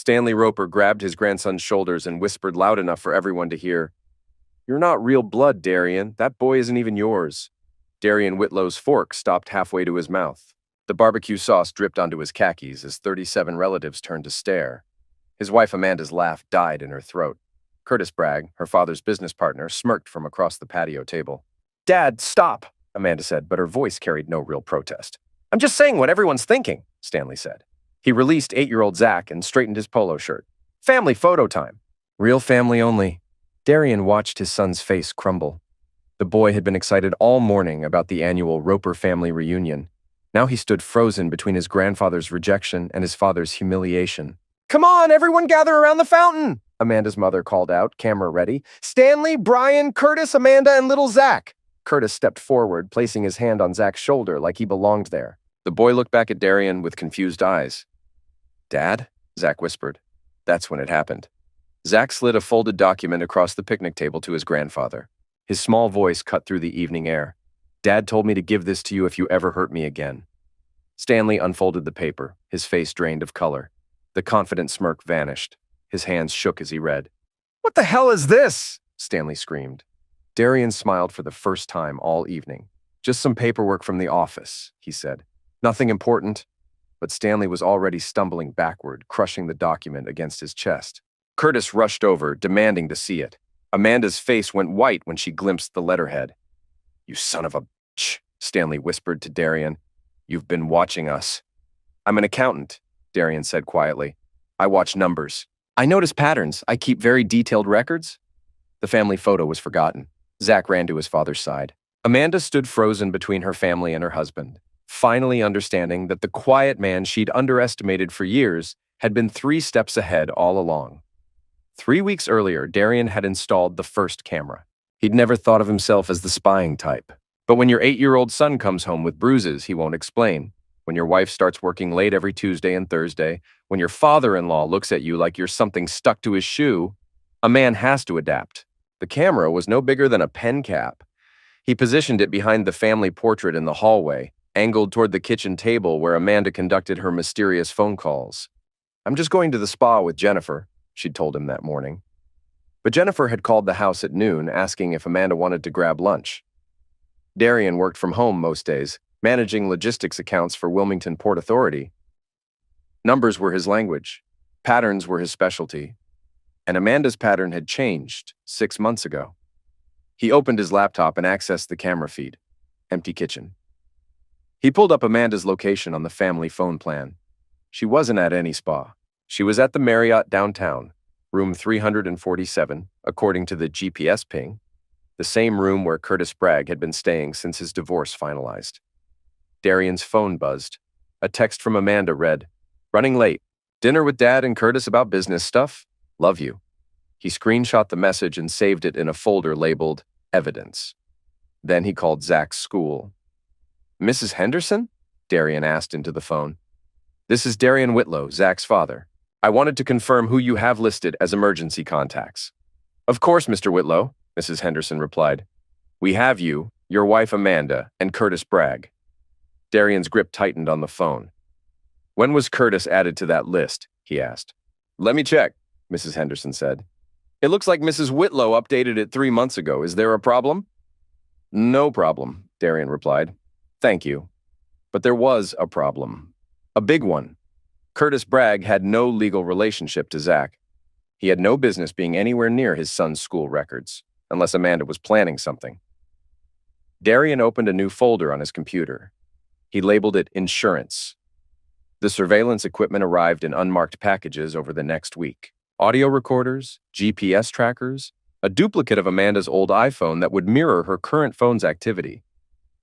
Stanley Roper grabbed his grandson's shoulders and whispered loud enough for everyone to hear, "You're not real blood, Darian. That boy isn't even yours." Darian Whitlow's fork stopped halfway to his mouth. The barbecue sauce dripped onto his khakis as 37 relatives turned to stare. His wife Amanda's laugh died in her throat. Curtis Bragg, her father's business partner, smirked from across the patio table. "Dad, stop," Amanda said, but her voice carried no real protest. "I'm just saying what everyone's thinking," Stanley said. He released 8-year-old Zach and straightened his polo shirt. "Family photo time." Real family only. Darian watched his son's face crumble. The boy had been excited all morning about the annual Roper family reunion. Now he stood frozen between his grandfather's rejection and his father's humiliation. "Come on, everyone gather around the fountain," Amanda's mother called out, camera ready. "Stanley, Brian, Curtis, Amanda, and little Zach." Curtis stepped forward, placing his hand on Zach's shoulder like he belonged there. The boy looked back at Darian with confused eyes. "Dad?" Zach whispered. That's when it happened. Zach slid a folded document across the picnic table to his grandfather. His small voice cut through the evening air. "Dad told me to give this to you if you ever hurt me again." Stanley unfolded the paper, his face drained of color. The confident smirk vanished. His hands shook as he read. "What the hell is this?" Stanley screamed. Darian smiled for the first time all evening. "Just some paperwork from the office," he said. "Nothing important." But Stanley was already stumbling backward, crushing the document against his chest. Curtis rushed over, demanding to see it. Amanda's face went white when she glimpsed the letterhead. "You son of a bitch," Stanley whispered to Darian. "You've been watching us." "I'm an accountant," Darian said quietly. "I watch numbers. I notice patterns. I keep very detailed records." The family photo was forgotten. Zach ran to his father's side. Amanda stood frozen between her family and her husband, finally understanding that the quiet man she'd underestimated for years had been 3 steps ahead all along. 3 weeks earlier, Darian had installed the first camera. He'd never thought of himself as the spying type. But when your 8-year-old son comes home with bruises he won't explain, when your wife starts working late every Tuesday and Thursday, when your father-in-law looks at you like you're something stuck to his shoe, a man has to adapt. The camera was no bigger than a pen cap. He positioned it behind the family portrait in the hallway, angled toward the kitchen table where Amanda conducted her mysterious phone calls. "I'm just going to the spa with Jennifer," she'd told him that morning. But Jennifer had called the house at noon, asking if Amanda wanted to grab lunch. Darian worked from home most days, managing logistics accounts for Wilmington Port Authority. Numbers were his language. Patterns were his specialty. And Amanda's pattern had changed 6 months ago. He opened his laptop and accessed the camera feed. Empty kitchen. He pulled up Amanda's location on the family phone plan. She wasn't at any spa. She was at the Marriott downtown, room 347, according to the GPS ping, the same room where Curtis Bragg had been staying since his divorce finalized. Darian's phone buzzed. A text from Amanda read, "Running late. Dinner with Dad and Curtis about business stuff. Love you." He screenshot the message and saved it in a folder labeled Evidence. Then he called Zach's school. "Mrs. Henderson?" Darian asked into the phone. "This is Darian Whitlow, Zach's father. I wanted to confirm who you have listed as emergency contacts." "Of course, Mr. Whitlow," Mrs. Henderson replied. "We have you, your wife Amanda, and Curtis Bragg." Darian's grip tightened on the phone. "When was Curtis added to that list?" he asked. "Let me check," Mrs. Henderson said. "It looks like Mrs. Whitlow updated it 3 months ago. Is there a problem?" "No problem," Darian replied. "Thank you." But there was a problem. A big one. Curtis Bragg had no legal relationship to Zach. He had no business being anywhere near his son's school records, unless Amanda was planning something. Darian opened a new folder on his computer. He labeled it Insurance. The surveillance equipment arrived in unmarked packages over the next week. Audio recorders, GPS trackers, a duplicate of Amanda's old iPhone that would mirror her current phone's activity.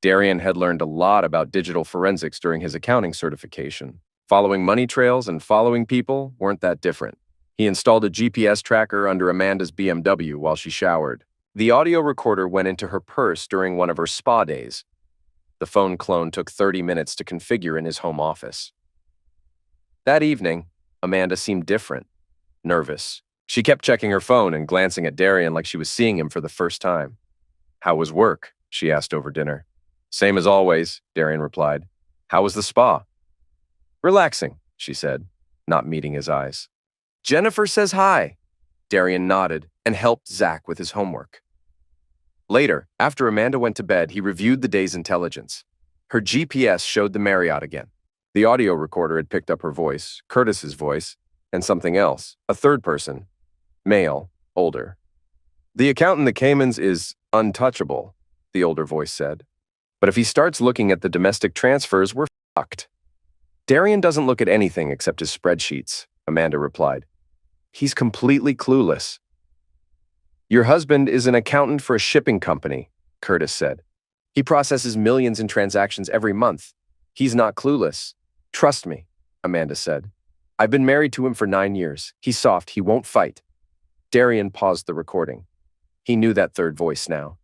Darian had learned a lot about digital forensics during his accounting certification. Following money trails and following people weren't that different. He installed a GPS tracker under Amanda's BMW while she showered. The audio recorder went into her purse during one of her spa days. The phone clone took 30 minutes to configure in his home office. That evening, Amanda seemed different. Nervous. She kept checking her phone and glancing at Darian like she was seeing him for the first time. "How was work?" she asked over dinner. "Same as always," Darian replied. "How was the spa?" "Relaxing," she said, not meeting his eyes. Jennifer says hi. Darian nodded and helped Zach with his homework. Later, after Amanda went to bed, he reviewed the day's intelligence. Her GPS showed the Marriott again. The audio recorder had picked up her voice, Curtis's voice, and something else, a third person, male, older. The account in the Caymans is untouchable, the older voice said. But if he starts looking at the domestic transfers, we're fucked. Darian doesn't look at anything except his spreadsheets, Amanda replied. He's completely clueless. Your husband is an accountant for a shipping company, Curtis said. He processes millions in transactions every month. He's not clueless. Trust me, Amanda said. I've been married to him for 9 years. He's soft. He won't fight. Darian paused the recording. He knew that third voice now.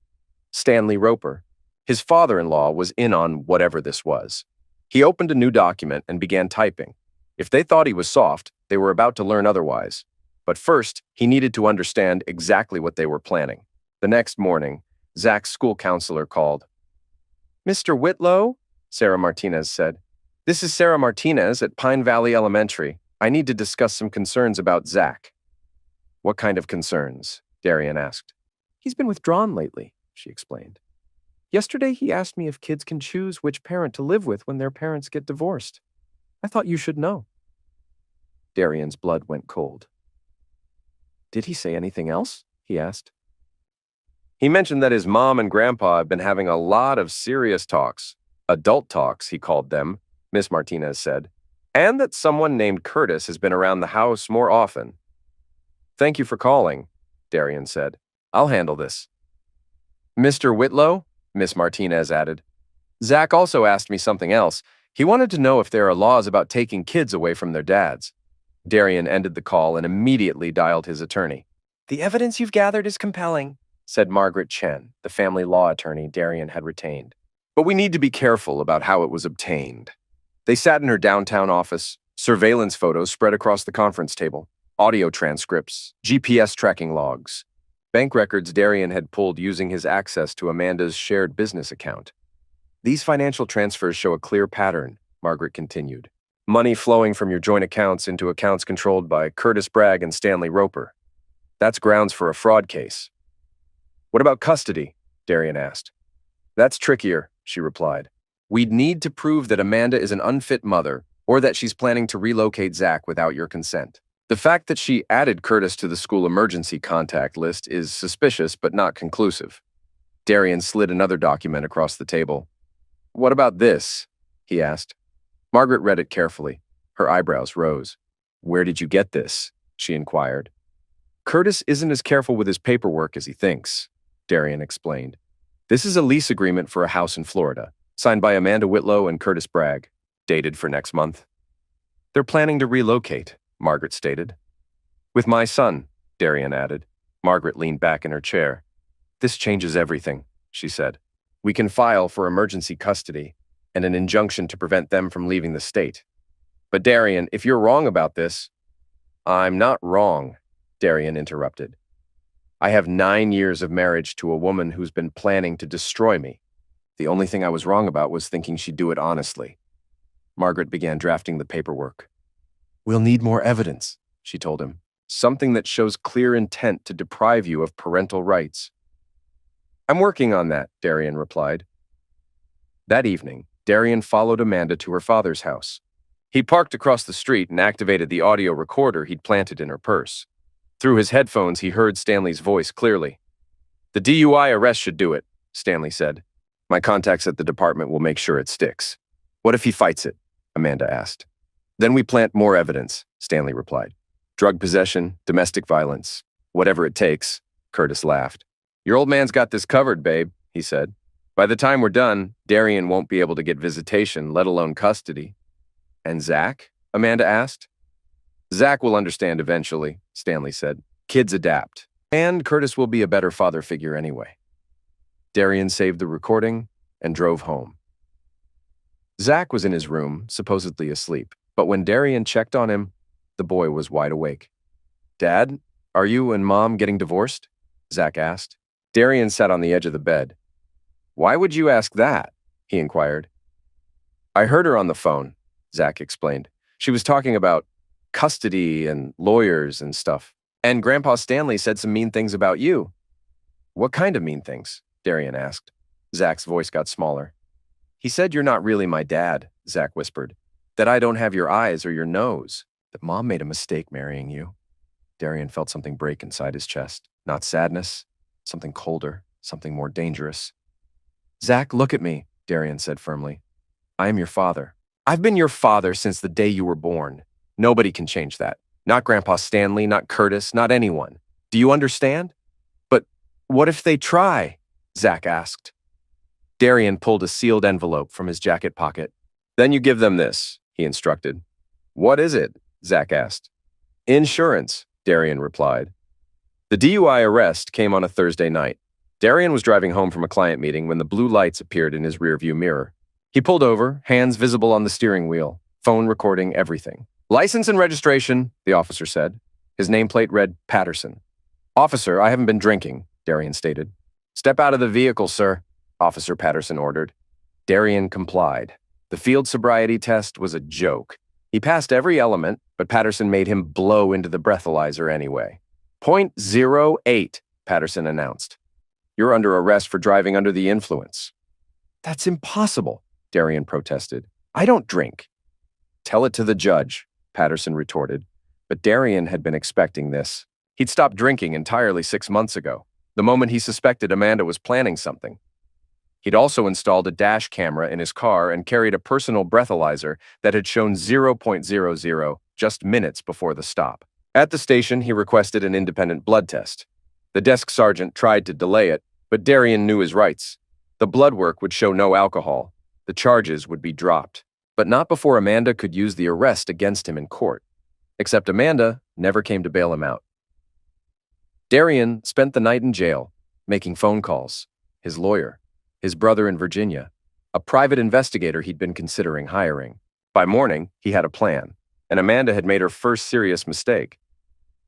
Stanley Roper. His father-in-law was in on whatever this was. He opened a new document and began typing. If they thought he was soft, they were about to learn otherwise. But first, he needed to understand exactly what they were planning. The next morning, Zach's school counselor called. Mr. Whitlow, Sarah Martinez said. This is Sarah Martinez at Pine Valley Elementary. I need to discuss some concerns about Zach. What kind of concerns? Darian asked. He's been withdrawn lately, she explained. Yesterday, he asked me if kids can choose which parent to live with when their parents get divorced. I thought you should know. Darian's blood went cold. Did he say anything else? He asked. He mentioned that his mom and grandpa have been having a lot of serious talks. Adult talks, he called them, Miss Martinez said. And that someone named Curtis has been around the house more often. Thank you for calling, Darian said. I'll handle this. Mr. Whitlow, Miss Martinez added. Zach also asked me something else. He wanted to know if there are laws about taking kids away from their dads. Darian ended the call and immediately dialed his attorney. The evidence you've gathered is compelling, said Margaret Chen, the family law attorney Darian had retained. But we need to be careful about how it was obtained. They sat in her downtown office, surveillance photos spread across the conference table, audio transcripts, GPS tracking logs, bank records Darian had pulled using his access to Amanda's shared business account. These financial transfers show a clear pattern, Margaret continued. Money flowing from your joint accounts into accounts controlled by Curtis Bragg and Stanley Roper. That's grounds for a fraud case. What about custody? Darian asked. That's trickier, she replied. We'd need to prove that Amanda is an unfit mother or that she's planning to relocate Zach without your consent. The fact that she added Curtis to the school emergency contact list is suspicious but not conclusive. Darian slid another document across the table. What about this? He asked. Margaret read it carefully. Her eyebrows rose. Where did you get this? She inquired. Curtis isn't as careful with his paperwork as he thinks, Darian explained. This is a lease agreement for a house in Florida, signed by Amanda Whitlow and Curtis Bragg, dated for next month. They're planning to relocate, Margaret stated. With my son, Darian added. Margaret leaned back in her chair. This changes everything, she said. We can file for emergency custody and an injunction to prevent them from leaving the state. But Darian, if you're wrong about this— I'm not wrong, Darian interrupted. I have 9 years of marriage to a woman who's been planning to destroy me. The only thing I was wrong about was thinking she'd do it honestly. Margaret began drafting the paperwork. We'll need more evidence, she told him. Something that shows clear intent to deprive you of parental rights. I'm working on that, Darian replied. That evening, Darian followed Amanda to her father's house. He parked across the street and activated the audio recorder he'd planted in her purse. Through his headphones, he heard Stanley's voice clearly. The DUI arrest should do it, Stanley said. My contacts at the department will make sure it sticks. What if he fights it? Amanda asked. Then we plant more evidence, Stanley replied. Drug possession, domestic violence, whatever it takes, Curtis laughed. Your old man's got this covered, babe, he said. By the time we're done, Darian won't be able to get visitation, let alone custody. And Zach? Amanda asked. Zach will understand eventually, Stanley said. Kids adapt. And Curtis will be a better father figure anyway. Darian saved the recording and drove home. Zach was in his room, supposedly asleep, but when Darian checked on him, the boy was wide awake. Dad, are you and Mom getting divorced? Zach asked. Darian sat on the edge of the bed. Why would you ask that? He inquired. I heard her on the phone, Zach explained. She was talking about custody and lawyers and stuff. And Grandpa Stanley said some mean things about you. What kind of mean things? Darian asked. Zach's voice got smaller. He said you're not really my dad, Zach whispered. That I don't have your eyes or your nose. That Mom made a mistake marrying you. Darian felt something break inside his chest. Not sadness, something colder, something more dangerous. Zach, look at me, Darian said firmly. I am your father. I've been your father since the day you were born. Nobody can change that. Not Grandpa Stanley, not Curtis, not anyone. Do you understand? But what if they try? Zach asked. Darian pulled a sealed envelope from his jacket pocket. Then you give them this, he instructed. What is it? Zach asked. Insurance, Darian replied. The DUI arrest came on a Thursday night. Darian was driving home from a client meeting when the blue lights appeared in his rearview mirror. He pulled over, hands visible on the steering wheel, phone recording everything. License and registration, the officer said. His nameplate read Patterson. Officer, I haven't been drinking, Darian stated. Step out of the vehicle, sir, Officer Patterson ordered. Darian complied. The field sobriety test was a joke. He passed every element, but Patterson made him blow into the breathalyzer anyway. .08, Patterson announced. You're under arrest for driving under the influence. That's impossible, Darian protested. I don't drink. Tell it to the judge, Patterson retorted. But Darian had been expecting this. He'd stopped drinking entirely 6 months ago, the moment he suspected Amanda was planning something. He'd also installed a dash camera in his car and carried a personal breathalyzer that had shown 0.00 just minutes before the stop. At the station, he requested an independent blood test. The desk sergeant tried to delay it, but Darian knew his rights. The blood work would show no alcohol. The charges would be dropped, but not before Amanda could use the arrest against him in court. Except Amanda never came to bail him out. Darian spent the night in jail, making phone calls. His lawyer, his brother in Virginia, a private investigator he'd been considering hiring. By morning, he had a plan, and Amanda had made her first serious mistake.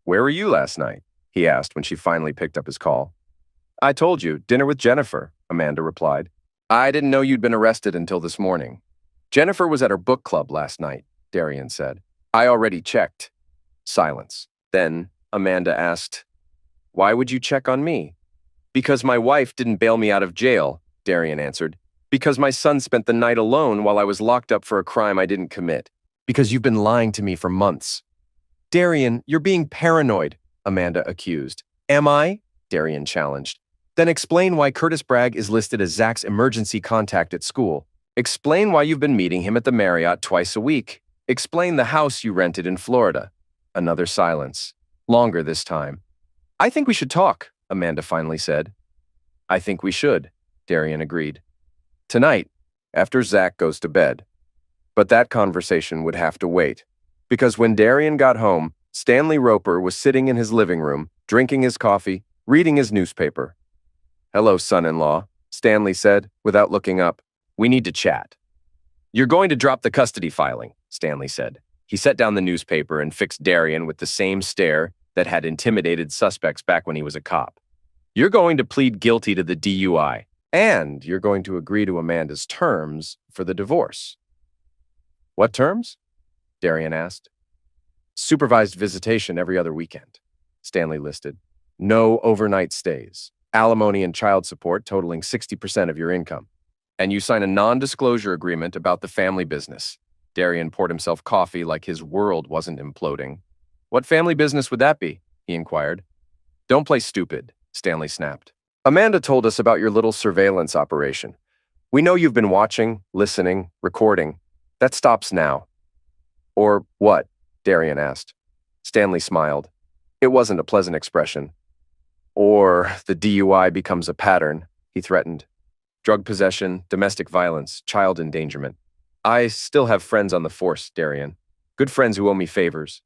Where were you last night? He asked when she finally picked up his call. I told you, dinner with Jennifer, Amanda replied. I didn't know you'd been arrested until this morning. Jennifer was at her book club last night, Darian said. I already checked. Silence. Then Amanda asked, Why would you check on me? Because my wife didn't bail me out of jail, Darian answered. Because my son spent the night alone while I was locked up for a crime I didn't commit. Because you've been lying to me for months. Darian, you're being paranoid, Amanda accused. Am I? Darian challenged. Then explain why Curtis Bragg is listed as Zach's emergency contact at school. Explain why you've been meeting him at the Marriott twice a week. Explain the house you rented in Florida. Another silence. Longer this time. I think we should talk, Amanda finally said. I think we should, Darian agreed. Tonight, after Zach goes to bed. But that conversation would have to wait. Because when Darian got home, Stanley Roper was sitting in his living room, drinking his coffee, reading his newspaper. Hello, son-in-law, Stanley said, without looking up. We need to chat. You're going to drop the custody filing, Stanley said. He set down the newspaper and fixed Darian with the same stare that had intimidated suspects back when he was a cop. You're going to plead guilty to the DUI, and you're going to agree to Amanda's terms for the divorce. What terms? Darian asked. Supervised visitation every other weekend, Stanley listed. No overnight stays. Alimony and child support totaling 60% of your income. And you sign a non-disclosure agreement about the family business. Darian poured himself coffee like his world wasn't imploding. What family business would that be? He inquired. Don't play stupid, Stanley snapped. Amanda told us about your little surveillance operation. We know you've been watching, listening, recording. That stops now. Or what? Darian asked. Stanley smiled. It wasn't a pleasant expression. Or the DUI becomes a pattern, he threatened. Drug possession, domestic violence, child endangerment. I still have friends on the force, Darian. Good friends who owe me favors.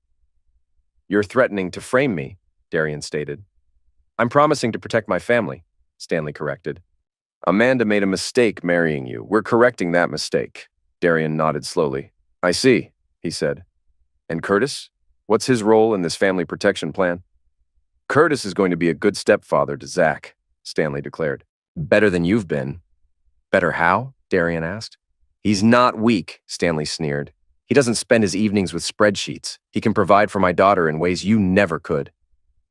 You're threatening to frame me, Darian stated. I'm promising to protect my family, Stanley corrected. Amanda made a mistake marrying you. We're correcting that mistake. Darian nodded slowly. I see, he said. And Curtis? What's his role in this family protection plan? Curtis is going to be a good stepfather to Zach, Stanley declared. Better than you've been. Better how? Darian asked. He's not weak, Stanley sneered. He doesn't spend his evenings with spreadsheets. He can provide for my daughter in ways you never could.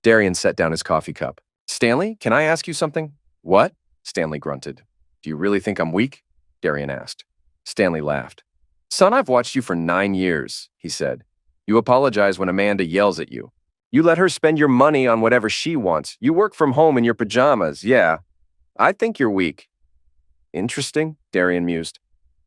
Darian set down his coffee cup. Stanley, can I ask you something? What? Stanley grunted. Do you really think I'm weak? Darian asked. Stanley laughed. Son, I've watched you for 9 years, he said. You apologize when Amanda yells at you. You let her spend your money on whatever she wants. You work from home in your pajamas, yeah. I think you're weak. Interesting, Darian mused.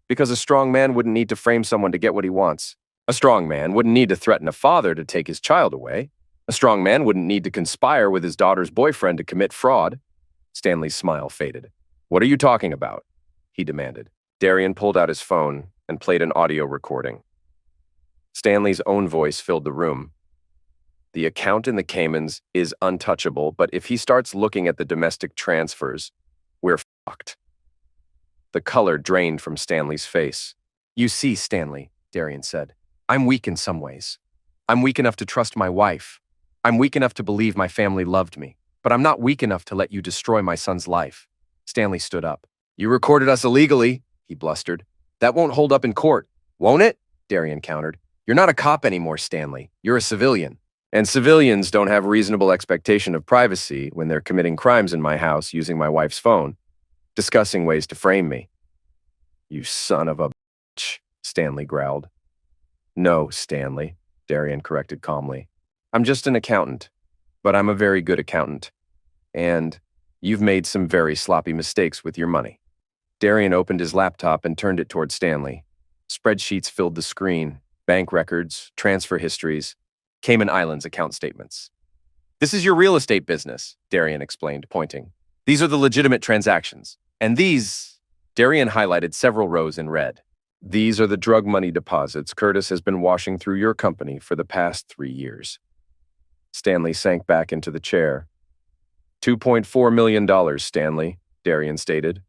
Because a strong man wouldn't need to frame someone to get what he wants. A strong man wouldn't need to threaten a father to take his child away. A strong man wouldn't need to conspire with his daughter's boyfriend to commit fraud. Stanley's smile faded. What are you talking about? He demanded. Darian pulled out his phone and played an audio recording. Stanley's own voice filled the room. The account in the Caymans is untouchable, but if he starts looking at the domestic transfers, we're fucked. The color drained from Stanley's face. You see, Stanley, Darian said, I'm weak in some ways. I'm weak enough to trust my wife. I'm weak enough to believe my family loved me, but I'm not weak enough to let you destroy my son's life. Stanley stood up. You recorded us illegally, he blustered. That won't hold up in court, won't it? Darian countered. You're not a cop anymore, Stanley. You're a civilian. And civilians don't have reasonable expectation of privacy when they're committing crimes in my house using my wife's phone, discussing ways to frame me. You son of a bitch, Stanley growled. No, Stanley, Darian corrected calmly. I'm just an accountant, but I'm a very good accountant. And you've made some very sloppy mistakes with your money. Darian opened his laptop and turned it toward Stanley. Spreadsheets filled the screen, bank records, transfer histories, Cayman Islands account statements. This is your real estate business, Darian explained, pointing. These are the legitimate transactions. And these, Darian highlighted several rows in red. These are the drug money deposits Curtis has been washing through your company for the past 3 years. Stanley sank back into the chair. $2.4 million, Stanley, Darian stated.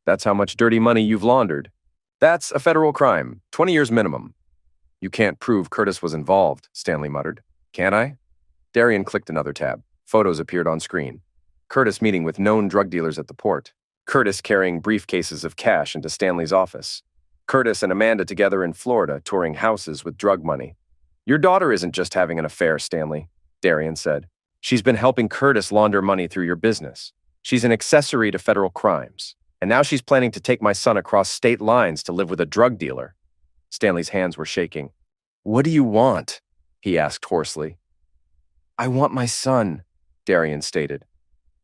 That's how much dirty money you've laundered. That's a federal crime, 20 years minimum. You can't prove Curtis was involved, Stanley muttered. Can't I? Darian clicked another tab. Photos appeared on screen. Curtis meeting with known drug dealers at the port. Curtis carrying briefcases of cash into Stanley's office. Curtis and Amanda together in Florida touring houses with drug money. Your daughter isn't just having an affair, Stanley, Darian said. She's been helping Curtis launder money through your business. She's an accessory to federal crimes. And now she's planning to take my son across state lines to live with a drug dealer. Stanley's hands were shaking. What do you want? He asked hoarsely. I want my son, Darian stated.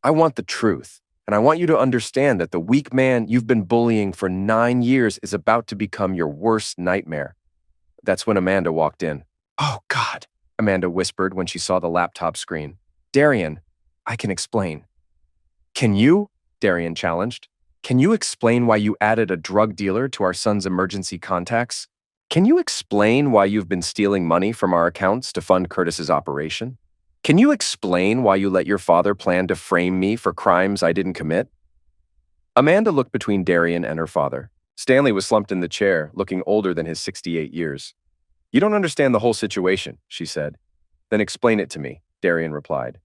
I want the truth, and I want you to understand that the weak man you've been bullying for 9 years is about to become your worst nightmare. That's when Amanda walked in. Oh, God, Amanda whispered when she saw the laptop screen. Darian, I can explain. Can you? Darian challenged. Can you explain why you added a drug dealer to our son's emergency contacts? Can you explain why you've been stealing money from our accounts to fund Curtis's operation? Can you explain why you let your father plan to frame me for crimes I didn't commit? Amanda looked between Darian and her father. Stanley was slumped in the chair, looking older than his 68 years. You don't understand the whole situation, she said. Then explain it to me, Darian replied.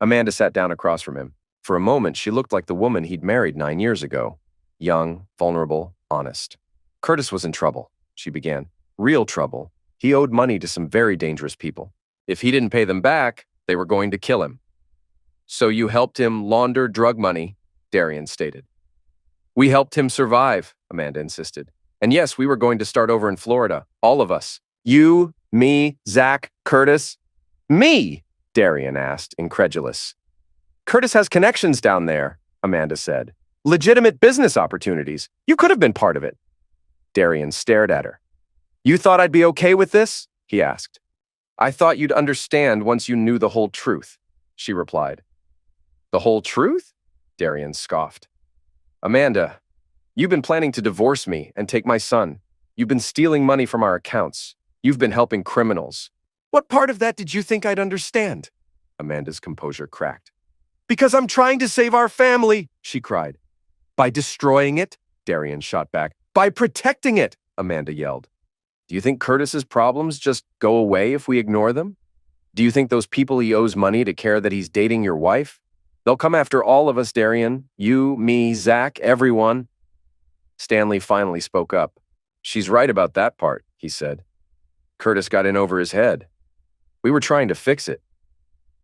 Amanda sat down across from him. For a moment, she looked like the woman he'd married 9 years ago. Young, vulnerable, honest. Curtis was in trouble, she began. Real trouble. He owed money to some very dangerous people. If he didn't pay them back, they were going to kill him. So you helped him launder drug money, Darian stated. We helped him survive, Amanda insisted. And yes, we were going to start over in Florida, all of us. You, me, Zach, Curtis. Me, Darian asked, incredulous. Curtis has connections down there, Amanda said. Legitimate business opportunities. You could have been part of it. Darian stared at her. You thought I'd be okay with this? He asked. I thought you'd understand once you knew the whole truth, she replied. The whole truth? Darian scoffed. Amanda, you've been planning to divorce me and take my son. You've been stealing money from our accounts. You've been helping criminals. What part of that did you think I'd understand? Amanda's composure cracked. Because I'm trying to save our family, she cried. By destroying it, Darian shot back. By protecting it, Amanda yelled. Do you think Curtis's problems just go away if we ignore them? Do you think those people he owes money to care that he's dating your wife? They'll come after all of us, Darian. You, me, Zach, everyone. Stanley finally spoke up. She's right about that part, he said. Curtis got in over his head. We were trying to fix it.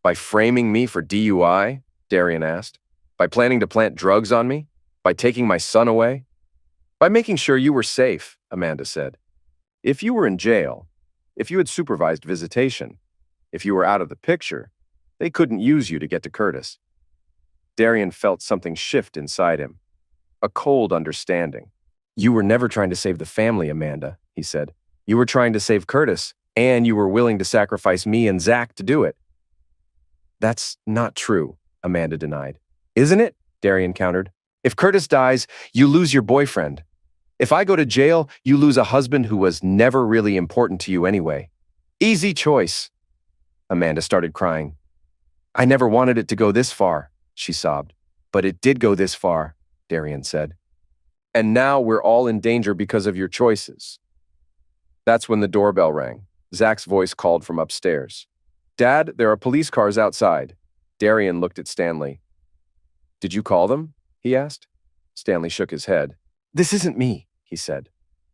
By framing me for DUI? Darian asked. By planning to plant drugs on me? By taking my son away? By making sure you were safe, Amanda said. If you were in jail, if you had supervised visitation, if you were out of the picture, they couldn't use you to get to Curtis. Darian felt something shift inside him. A cold understanding. You were never trying to save the family, Amanda, he said. You were trying to save Curtis, and you were willing to sacrifice me and Zach to do it. That's not true, Amanda denied. Isn't it? Darian countered. If Curtis dies, you lose your boyfriend. If I go to jail, you lose a husband who was never really important to you anyway. Easy choice. Amanda started crying. I never wanted it to go this far, she sobbed. But it did go this far, Darian said. And now we're all in danger because of your choices. That's when the doorbell rang. Zach's voice called from upstairs. Dad, there are police cars outside. Darian looked at Stanley. Did you call them? He asked. Stanley shook his head. This isn't me, he said.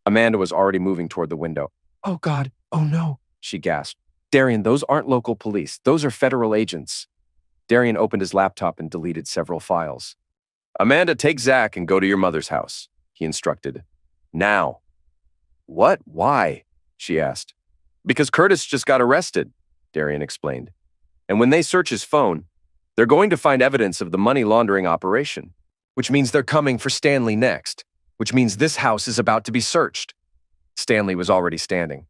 Amanda was already moving toward the window. Oh, God. Oh, no, she gasped. Darian, those aren't local police. Those are federal agents. Darian opened his laptop and deleted several files. Amanda, take Zach and go to your mother's house, he instructed. Now. What? Why? She asked. Because Curtis just got arrested, Darian explained. And when they search his phone, they're going to find evidence of the money laundering operation, which means they're coming for Stanley next, which means this house is about to be searched. Stanley was already standing.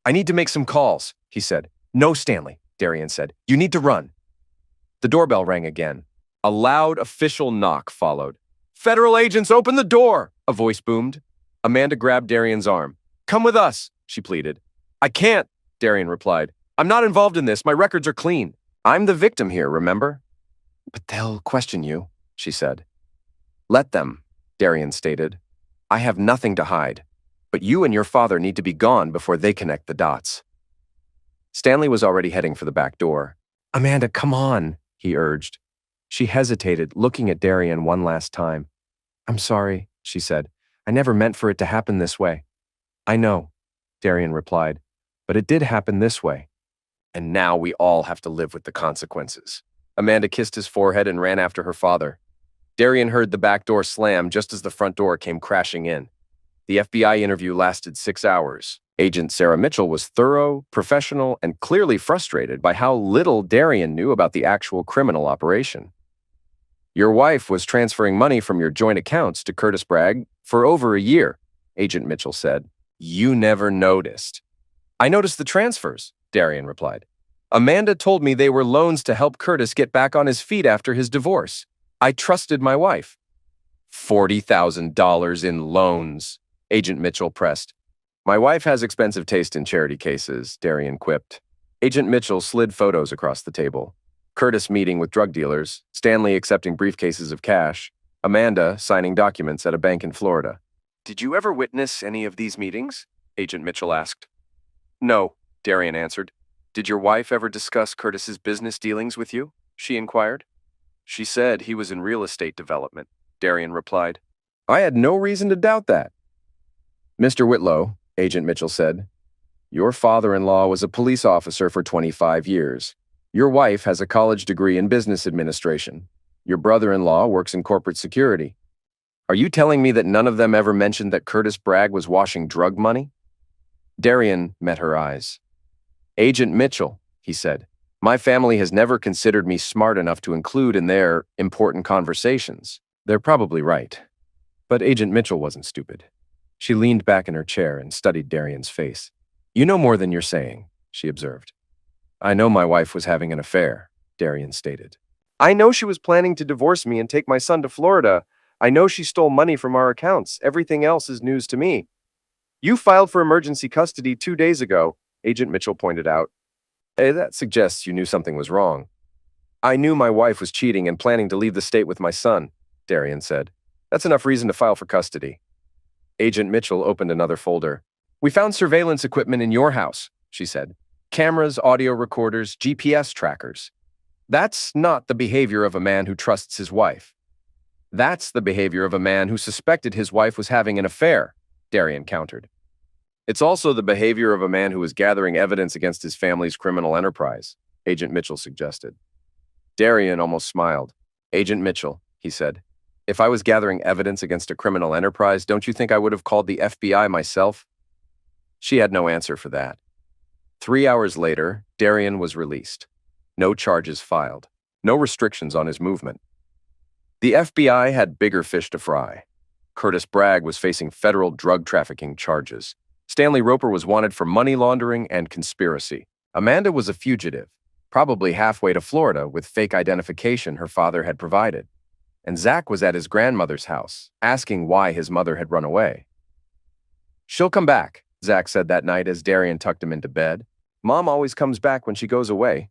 I need to make some calls, he said. No, Stanley, Darian said. You need to run. The doorbell rang again. A loud official knock followed. Federal agents, open the door, a voice boomed. Amanda grabbed Darian's arm. Come with us, she pleaded. I can't, Darian replied. I'm not involved in this. My records are clean. I'm the victim here, remember? But they'll question you, she said. Let them, Darian stated. I have nothing to hide, but you and your father need to be gone before they connect the dots. Stanley was already heading for the back door. Amanda, come on, he urged. She hesitated, looking at Darian one last time. I'm sorry, she said. I never meant for it to happen this way. I know, Darian replied, but it did happen this way. And now we all have to live with the consequences. Amanda kissed his forehead and ran after her father. Darian heard the back door slam just as the front door came crashing in. The FBI interview lasted 6 hours. Agent Sarah Mitchell was thorough, professional, and clearly frustrated by how little Darian knew about the actual criminal operation. Your wife was transferring money from your joint accounts to Curtis Bragg for over a year, Agent Mitchell said. You never noticed. I noticed the transfers, Darian replied. Amanda told me they were loans to help Curtis get back on his feet after his divorce. I trusted my wife. $40,000 in loans, Agent Mitchell pressed. My wife has expensive taste in charity cases, Darian quipped. Agent Mitchell slid photos across the table. Curtis meeting with drug dealers, Stanley accepting briefcases of cash, Amanda signing documents at a bank in Florida. Did you ever witness any of these meetings? Agent Mitchell asked. No, Darian answered. Did your wife ever discuss Curtis's business dealings with you? She inquired. She said he was in real estate development, Darian replied. I had no reason to doubt that. Mr. Whitlow, Agent Mitchell said, your father-in-law was a police officer for 25 years. Your wife has a college degree in business administration. Your brother-in-law works in corporate security. Are you telling me that none of them ever mentioned that Curtis Bragg was washing drug money? Darian met her eyes. Agent Mitchell, he said, my family has never considered me smart enough to include in their important conversations. They're probably right. But Agent Mitchell wasn't stupid. She leaned back in her chair and studied Darian's face. You know more than you're saying, she observed. I know my wife was having an affair, Darian stated. I know she was planning to divorce me and take my son to Florida. I know she stole money from our accounts. Everything else is news to me. You filed for emergency custody 2 days ago, Agent Mitchell pointed out. Hey, that suggests you knew something was wrong. I knew my wife was cheating and planning to leave the state with my son, Darian said. That's enough reason to file for custody. Agent Mitchell opened another folder. We found surveillance equipment in your house, she said. Cameras, audio recorders, GPS trackers. That's not the behavior of a man who trusts his wife. That's the behavior of a man who suspected his wife was having an affair, Darian countered. It's also the behavior of a man who is gathering evidence against his family's criminal enterprise, Agent Mitchell suggested. Darian almost smiled. Agent Mitchell, he said, if I was gathering evidence against a criminal enterprise, don't you think I would have called the FBI myself? She had no answer for that. 3 hours later, Darian was released. No charges filed. No restrictions on his movement. The FBI had bigger fish to fry. Curtis Bragg was facing federal drug trafficking charges. Stanley Roper was wanted for money laundering and conspiracy. Amanda was a fugitive, probably halfway to Florida with fake identification her father had provided. And Zach was at his grandmother's house, asking why his mother had run away. She'll come back, Zach said that night as Darian tucked him into bed. Mom always comes back when she goes away.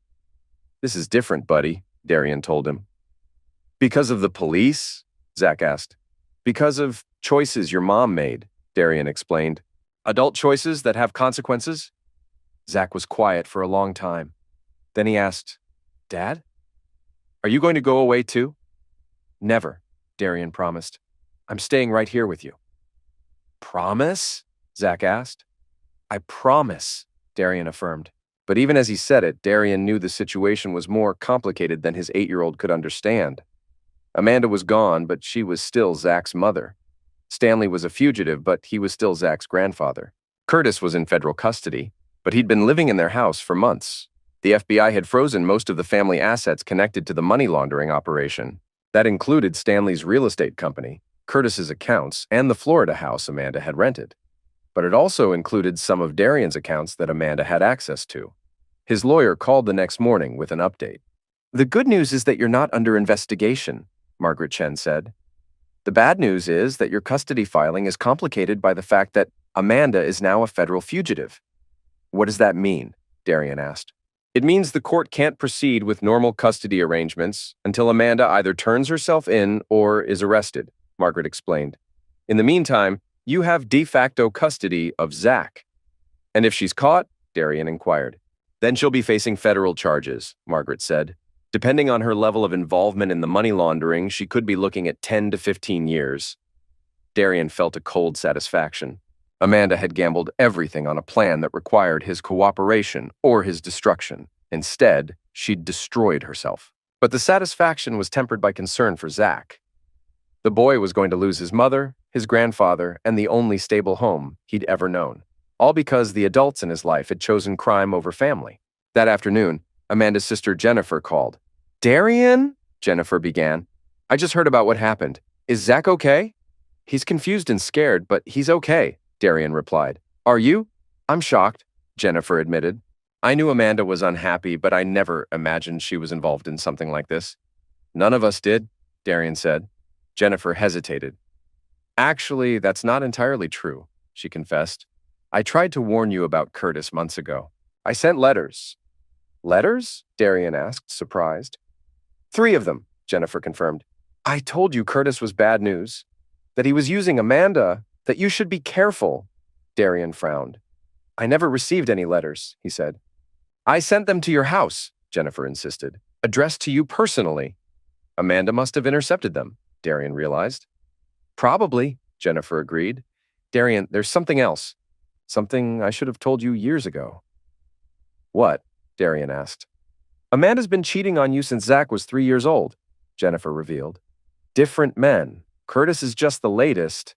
This is different, buddy, Darian told him. Because of the police? Zach asked. Because of choices your mom made, Darian explained. Adult choices that have consequences? Zach was quiet for a long time. Then he asked, Dad? Are you going to go away too? Never, Darian promised. I'm staying right here with you. Promise? Zach asked. I promise, Darian affirmed. But even as he said it, Darian knew the situation was more complicated than his 8-year-old could understand. Amanda was gone, but she was still Zach's mother. Stanley was a fugitive, but he was still Zach's grandfather. Curtis was in federal custody, but he'd been living in their house for months. The FBI had frozen most of the family assets connected to the money laundering operation. That included Stanley's real estate company, Curtis's accounts, and the Florida house Amanda had rented. But it also included some of Darian's accounts that Amanda had access to. His lawyer called the next morning with an update. The good news is that you're not under investigation, Margaret Chen said. The bad news is that your custody filing is complicated by the fact that Amanda is now a federal fugitive. What does that mean? Darian asked. It means the court can't proceed with normal custody arrangements until Amanda either turns herself in or is arrested, Margaret explained. In the meantime, you have de facto custody of Zach. And if she's caught, Darian inquired, then she'll be facing federal charges, Margaret said. Depending on her level of involvement in the money laundering, she could be looking at 10 to 15 years. Darian felt a cold satisfaction. Amanda had gambled everything on a plan that required his cooperation or his destruction. Instead, she'd destroyed herself. But the satisfaction was tempered by concern for Zach. The boy was going to lose his mother, his grandfather, and the only stable home he'd ever known. All because the adults in his life had chosen crime over family. That afternoon, Amanda's sister Jennifer called. Darian? Jennifer began. I just heard about what happened. Is Zach okay? He's confused and scared, but he's okay, Darian replied. Are you? I'm shocked, Jennifer admitted. I knew Amanda was unhappy, but I never imagined she was involved in something like this. None of us did, Darian said. Jennifer hesitated. Actually, that's not entirely true, she confessed. I tried to warn you about Curtis months ago. I sent letters. Letters? Darian asked, surprised. 3 of them, Jennifer confirmed. I told you Curtis was bad news, that he was using Amanda, that you should be careful. Darian frowned. I never received any letters, he said. I sent them to your house, Jennifer insisted, addressed to you personally. Amanda must have intercepted them, Darian realized. Probably, Jennifer agreed. Darian, there's something else. Something I should have told you years ago. What? Darian asked. Amanda's been cheating on you since Zach was 3 years old, Jennifer revealed. Different men. Curtis is just the latest.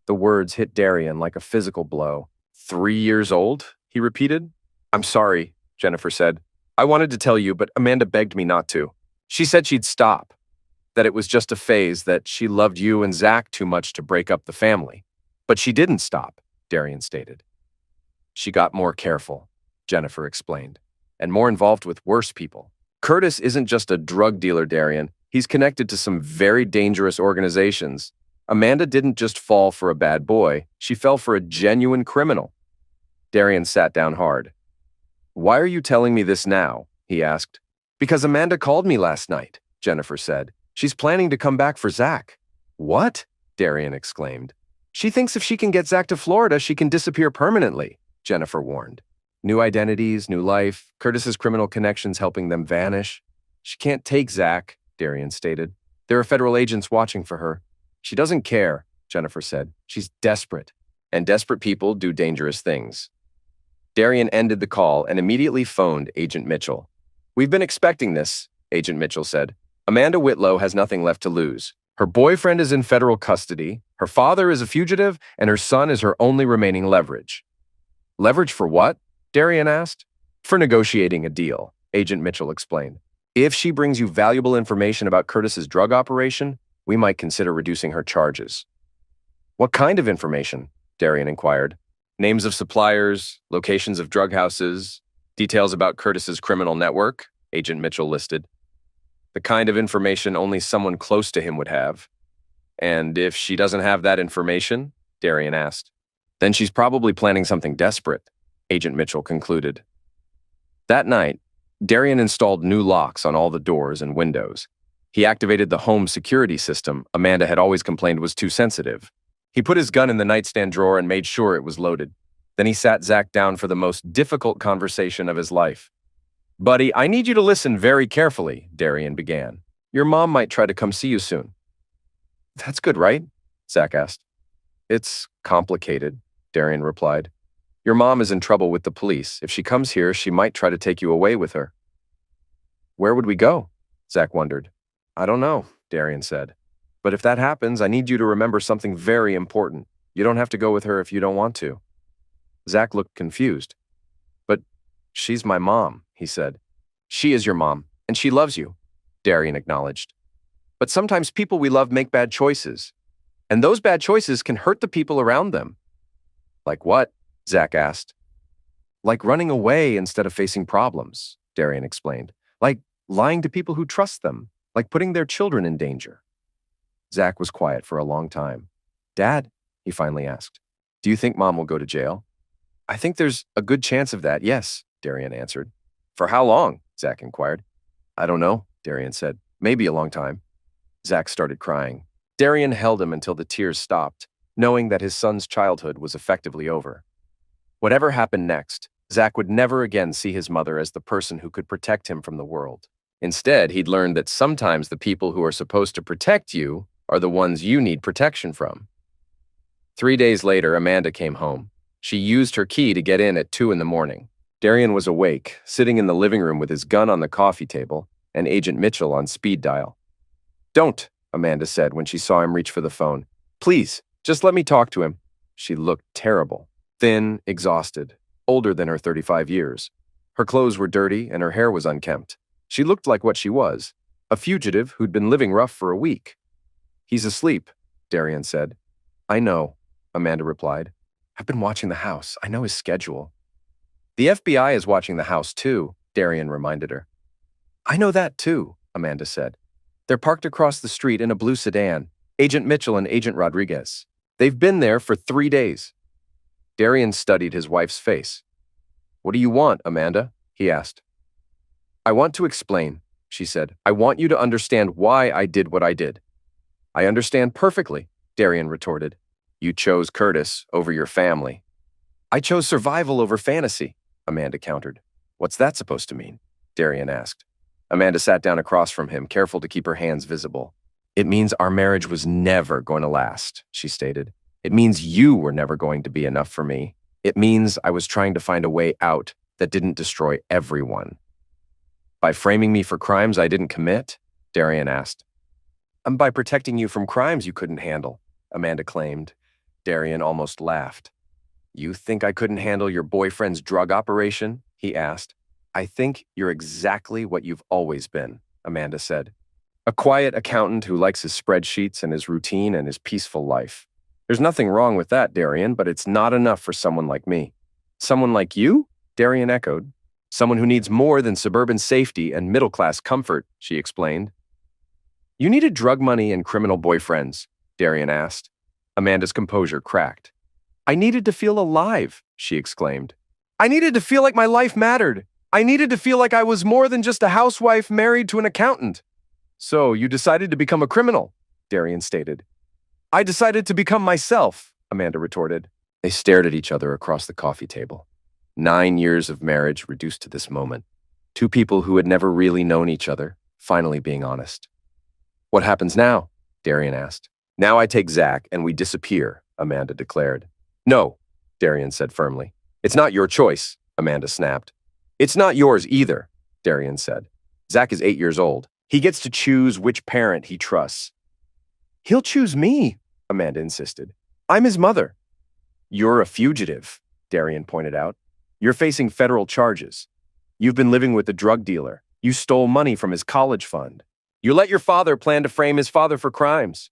The words hit Darian like a physical blow. 3 years old? He repeated. I'm sorry, Jennifer said. I wanted to tell you, but Amanda begged me not to. She said she'd stop, that it was just a phase, that she loved you and Zach too much to break up the family. But she didn't stop, Darian stated. She got more careful, Jennifer explained, and more involved with worse people. Curtis isn't just a drug dealer, Darian. He's connected to some very dangerous organizations. Amanda didn't just fall for a bad boy. She fell for a genuine criminal. Darian sat down hard. Why are you telling me this now? He asked. Because Amanda called me last night, Jennifer said. She's planning to come back for Zach. What? Darian exclaimed. She thinks if she can get Zach to Florida, she can disappear permanently, Jennifer warned. New identities, new life, Curtis's criminal connections helping them vanish. She can't take Zach, Darian stated. There are federal agents watching for her. She doesn't care, Jennifer said. She's desperate. and desperate people do dangerous things. Darian ended the call and immediately phoned Agent Mitchell. "We've been expecting this," Agent Mitchell said. "Amanda Whitlow has nothing left to lose. Her boyfriend is in federal custody, her father is a fugitive, and her son is her only remaining leverage." "Leverage for what?" Darian asked. "For negotiating a deal," Agent Mitchell explained. "If she brings you valuable information about Curtis's drug operation, we might consider reducing her charges." "What kind of information?" Darian inquired. "Names of suppliers, locations of drug houses, details about Curtis's criminal network," Agent Mitchell listed. "The kind of information only someone close to him would have." "And if she doesn't have that information?" Darian asked. "Then she's probably planning something desperate," Agent Mitchell concluded. That night, Darian installed new locks on all the doors and windows. He activated the home security system Amanda had always complained was too sensitive. He put his gun in the nightstand drawer and made sure it was loaded. Then he sat Zach down for the most difficult conversation of his life. "Buddy, I need you to listen very carefully," Darian began. "Your mom might try to come see you soon." "That's good, right?" Zach asked. "It's complicated," Darian replied. "Your mom is in trouble with the police. If she comes here, she might try to take you away with her." "Where would we go?" Zach wondered. "I don't know," Darian said. "But if that happens, I need you to remember something very important. You don't have to go with her if you don't want to." Zach looked confused. "But she's my mom," he said. "She is your mom, and she loves you," Darian acknowledged. "But sometimes people we love make bad choices, and those bad choices can hurt the people around them." "Like what?" Zach asked. "Like running away instead of facing problems," Darian explained. "Like lying to people who trust them, like putting their children in danger." Zach was quiet for a long time. "Dad," he finally asked, "do you think Mom will go to jail?" "I think there's a good chance of that, yes," Darian answered. "For how long?" Zach inquired. "I don't know," Darian said. "Maybe a long time." Zach started crying. Darian held him until the tears stopped, knowing that his son's childhood was effectively over. Whatever happened next, Zach would never again see his mother as the person who could protect him from the world. Instead, he'd learned that sometimes the people who are supposed to protect you are the ones you need protection from. 3 days later, Amanda came home. She used her key to get in at 2 in the morning. Darian was awake, sitting in the living room with his gun on the coffee table and Agent Mitchell on speed dial. "Don't," Amanda said when she saw him reach for the phone. "Please, just let me talk to him." She looked terrible, thin, exhausted, older than her 35 years. Her clothes were dirty and her hair was unkempt. She looked like what she was, a fugitive who'd been living rough for a week. "He's asleep," Darian said. "I know," Amanda replied. "I've been watching the house. I know his schedule." "The FBI is watching the house too," Darian reminded her. "I know that too," Amanda said. "They're parked across the street in a blue sedan, Agent Mitchell and Agent Rodriguez. They've been there for 3 days. Darian studied his wife's face. "What do you want, Amanda?" he asked. "I want to explain," she said. "I want you to understand why I did what I did." "I understand perfectly," Darian retorted. "You chose Curtis over your family." "I chose survival over fantasy," Amanda countered. "What's that supposed to mean?" Darian asked. Amanda sat down across from him, careful to keep her hands visible. "It means our marriage was never going to last," she stated. "It means you were never going to be enough for me. It means I was trying to find a way out that didn't destroy everyone." "By framing me for crimes I didn't commit?" Darian asked. "By protecting you from crimes you couldn't handle," Amanda claimed. Darian almost laughed. "You think I couldn't handle your boyfriend's drug operation?" he asked. "I think you're exactly what you've always been," Amanda said. "A quiet accountant who likes his spreadsheets and his routine and his peaceful life. There's nothing wrong with that, Darian, but it's not enough for someone like me." "Someone like you?" Darian echoed. "Someone who needs more than suburban safety and middle-class comfort," she explained. "You needed drug money and criminal boyfriends?" Darian asked. Amanda's composure cracked. "I needed to feel alive," she exclaimed. "I needed to feel like my life mattered. I needed to feel like I was more than just a housewife married to an accountant." "So you decided to become a criminal," Darian stated. "I decided to become myself," Amanda retorted. They stared at each other across the coffee table. 9 years of marriage reduced to this moment. Two people who had never really known each other, finally being honest. "What happens now?" Darian asked. "Now I take Zach and we disappear," Amanda declared. No, Darian said firmly. It's not your choice, Amanda snapped. It's not yours either, Darian said. Zach is 8 years old. He gets to choose which parent he trusts. He'll choose me, Amanda insisted. I'm his mother. You're a fugitive, Darian pointed out. You're facing federal charges. You've been living with a drug dealer. You stole money from his college fund. You let your father plan to frame his father for crimes.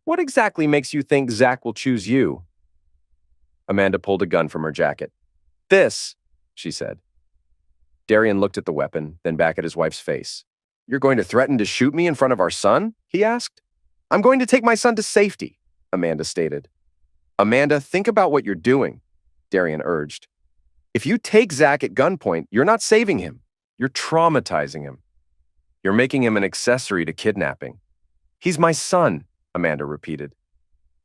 What exactly makes you think Zach will choose you? Amanda pulled a gun from her jacket. This, she said. Darian looked at the weapon, then back at his wife's face. You're going to threaten to shoot me in front of our son? He asked. I'm going to take my son to safety, Amanda stated. Amanda, think about what you're doing, Darian urged. If you take Zach at gunpoint, you're not saving him. You're traumatizing him. You're making him an accessory to kidnapping. He's my son, Amanda repeated.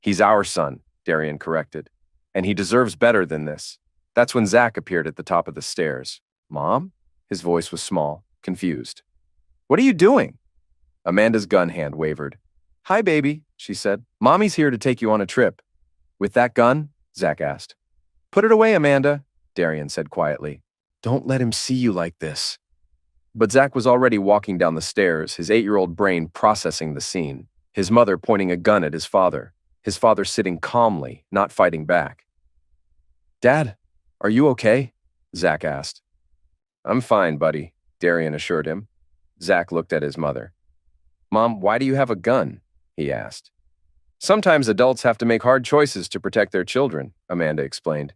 He's our son, Darian corrected. And he deserves better than this. That's when Zach appeared at the top of the stairs. Mom? His voice was small, confused. What are you doing? Amanda's gun hand wavered. Hi, baby, she said. Mommy's here to take you on a trip. With that gun? Zach asked. Put it away, Amanda, Darian said quietly. Don't let him see you like this. But Zach was already walking down the stairs, his 8-year-old brain processing the scene, his mother pointing a gun at his father sitting calmly, not fighting back. Dad, are you okay? Zach asked. I'm fine, buddy, Darian assured him. Zach looked at his mother. Mom, why do you have a gun? He asked. Sometimes adults have to make hard choices to protect their children, Amanda explained.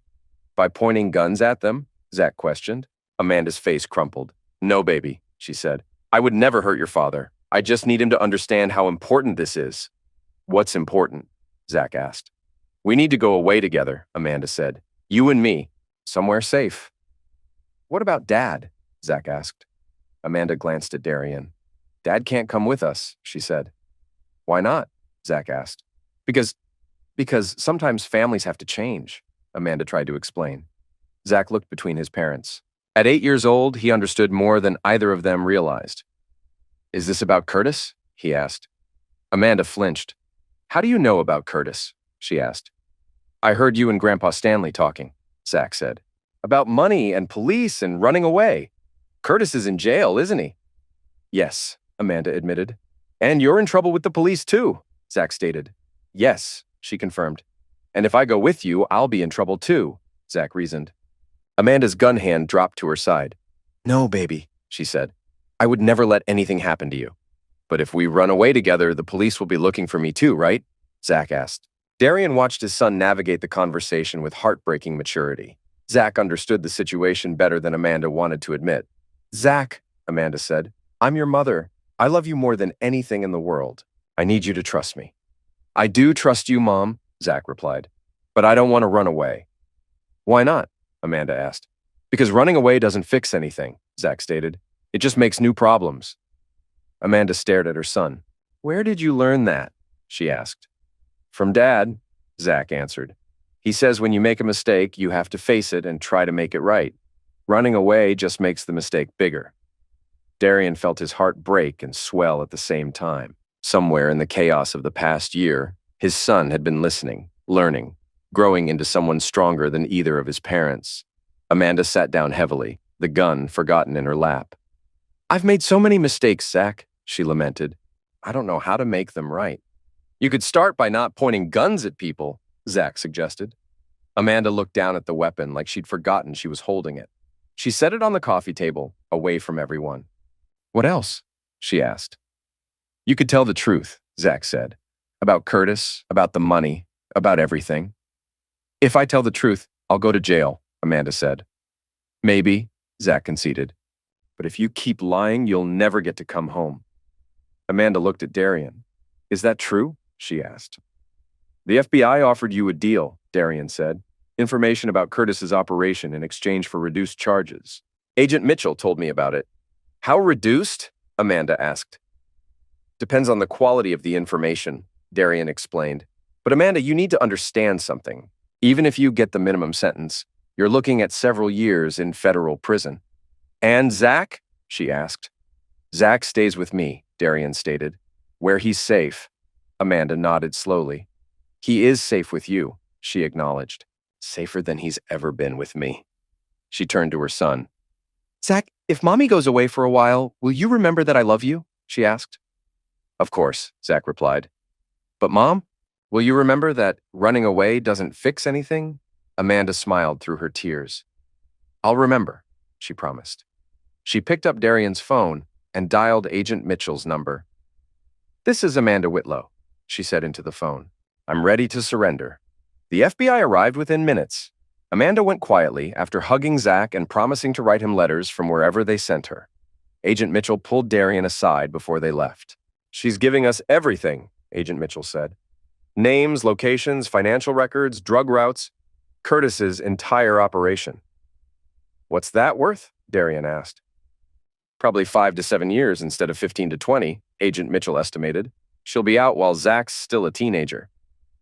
By pointing guns at them? Zach questioned. Amanda's face crumpled. No, baby, she said. I would never hurt your father. I just need him to understand how important this is. What's important? Zach asked. We need to go away together, Amanda said. You and me. Somewhere safe. What about Dad? Zach asked. Amanda glanced at Darian. Dad can't come with us, she said. Why not? Zach asked. Because sometimes families have to change, Amanda tried to explain. Zach looked between his parents. At 8 years old, he understood more than either of them realized. Is this about Curtis? He asked. Amanda flinched. How do you know about Curtis? She asked. I heard you and Grandpa Stanley talking, Zach said. About money and police and running away. Curtis is in jail, isn't he? Yes, Amanda admitted. And you're in trouble with the police too, Zach stated. Yes, she confirmed. And if I go with you, I'll be in trouble too, Zach reasoned. Amanda's gun hand dropped to her side. No, baby, she said. I would never let anything happen to you. But if we run away together, the police will be looking for me too, right? Zach asked. Darian watched his son navigate the conversation with heartbreaking maturity. Zach understood the situation better than Amanda wanted to admit. Zach, Amanda said, I'm your mother. I love you more than anything in the world. I need you to trust me. I do trust you, Mom, Zach replied. But I don't want to run away. Why not? Amanda asked. Because running away doesn't fix anything, Zach stated. It just makes new problems. Amanda stared at her son. Where did you learn that? She asked. From Dad, Zach answered. He says when you make a mistake, you have to face it and try to make it right. Running away just makes the mistake bigger. Darian felt his heart break and swell at the same time. Somewhere in the chaos of the past year, his son had been listening, learning, growing into someone stronger than either of his parents. Amanda sat down heavily, the gun forgotten in her lap. I've made so many mistakes, Zach, she lamented. I don't know how to make them right. You could start by not pointing guns at people, Zach suggested. Amanda looked down at the weapon like she'd forgotten she was holding it. She set it on the coffee table, away from everyone. What else? She asked. You could tell the truth, Zach said. About Curtis, about the money, about everything. If I tell the truth, I'll go to jail, Amanda said. Maybe, Zach conceded. But if you keep lying, you'll never get to come home. Amanda looked at Darian. Is that true? She asked. The FBI offered you a deal, Darian said. Information about Curtis's operation in exchange for reduced charges. Agent Mitchell told me about it. How reduced? Amanda asked. Depends on the quality of the information, Darian explained. But Amanda, you need to understand something. Even if you get the minimum sentence, you're looking at several years in federal prison. And Zach? She asked. Zach stays with me, Darian stated. Where he's safe. Amanda nodded slowly. He is safe with you, she acknowledged. Safer than he's ever been with me. She turned to her son. Zach, if Mommy goes away for a while, will you remember that I love you? She asked. Of course, Zach replied. But Mom, will you remember that running away doesn't fix anything? Amanda smiled through her tears. I'll remember, she promised. She picked up Darian's phone and dialed Agent Mitchell's number. This is Amanda Whitlow, she said into the phone. I'm ready to surrender. The FBI arrived within minutes. Amanda went quietly after hugging Zach and promising to write him letters from wherever they sent her. Agent Mitchell pulled Darian aside before they left. She's giving us everything, Agent Mitchell said. Names, locations, financial records, drug routes, Curtis's entire operation. What's that worth? Darian asked. Probably 5 to 7 years instead of 15 to 20, Agent Mitchell estimated. She'll be out while Zach's still a teenager.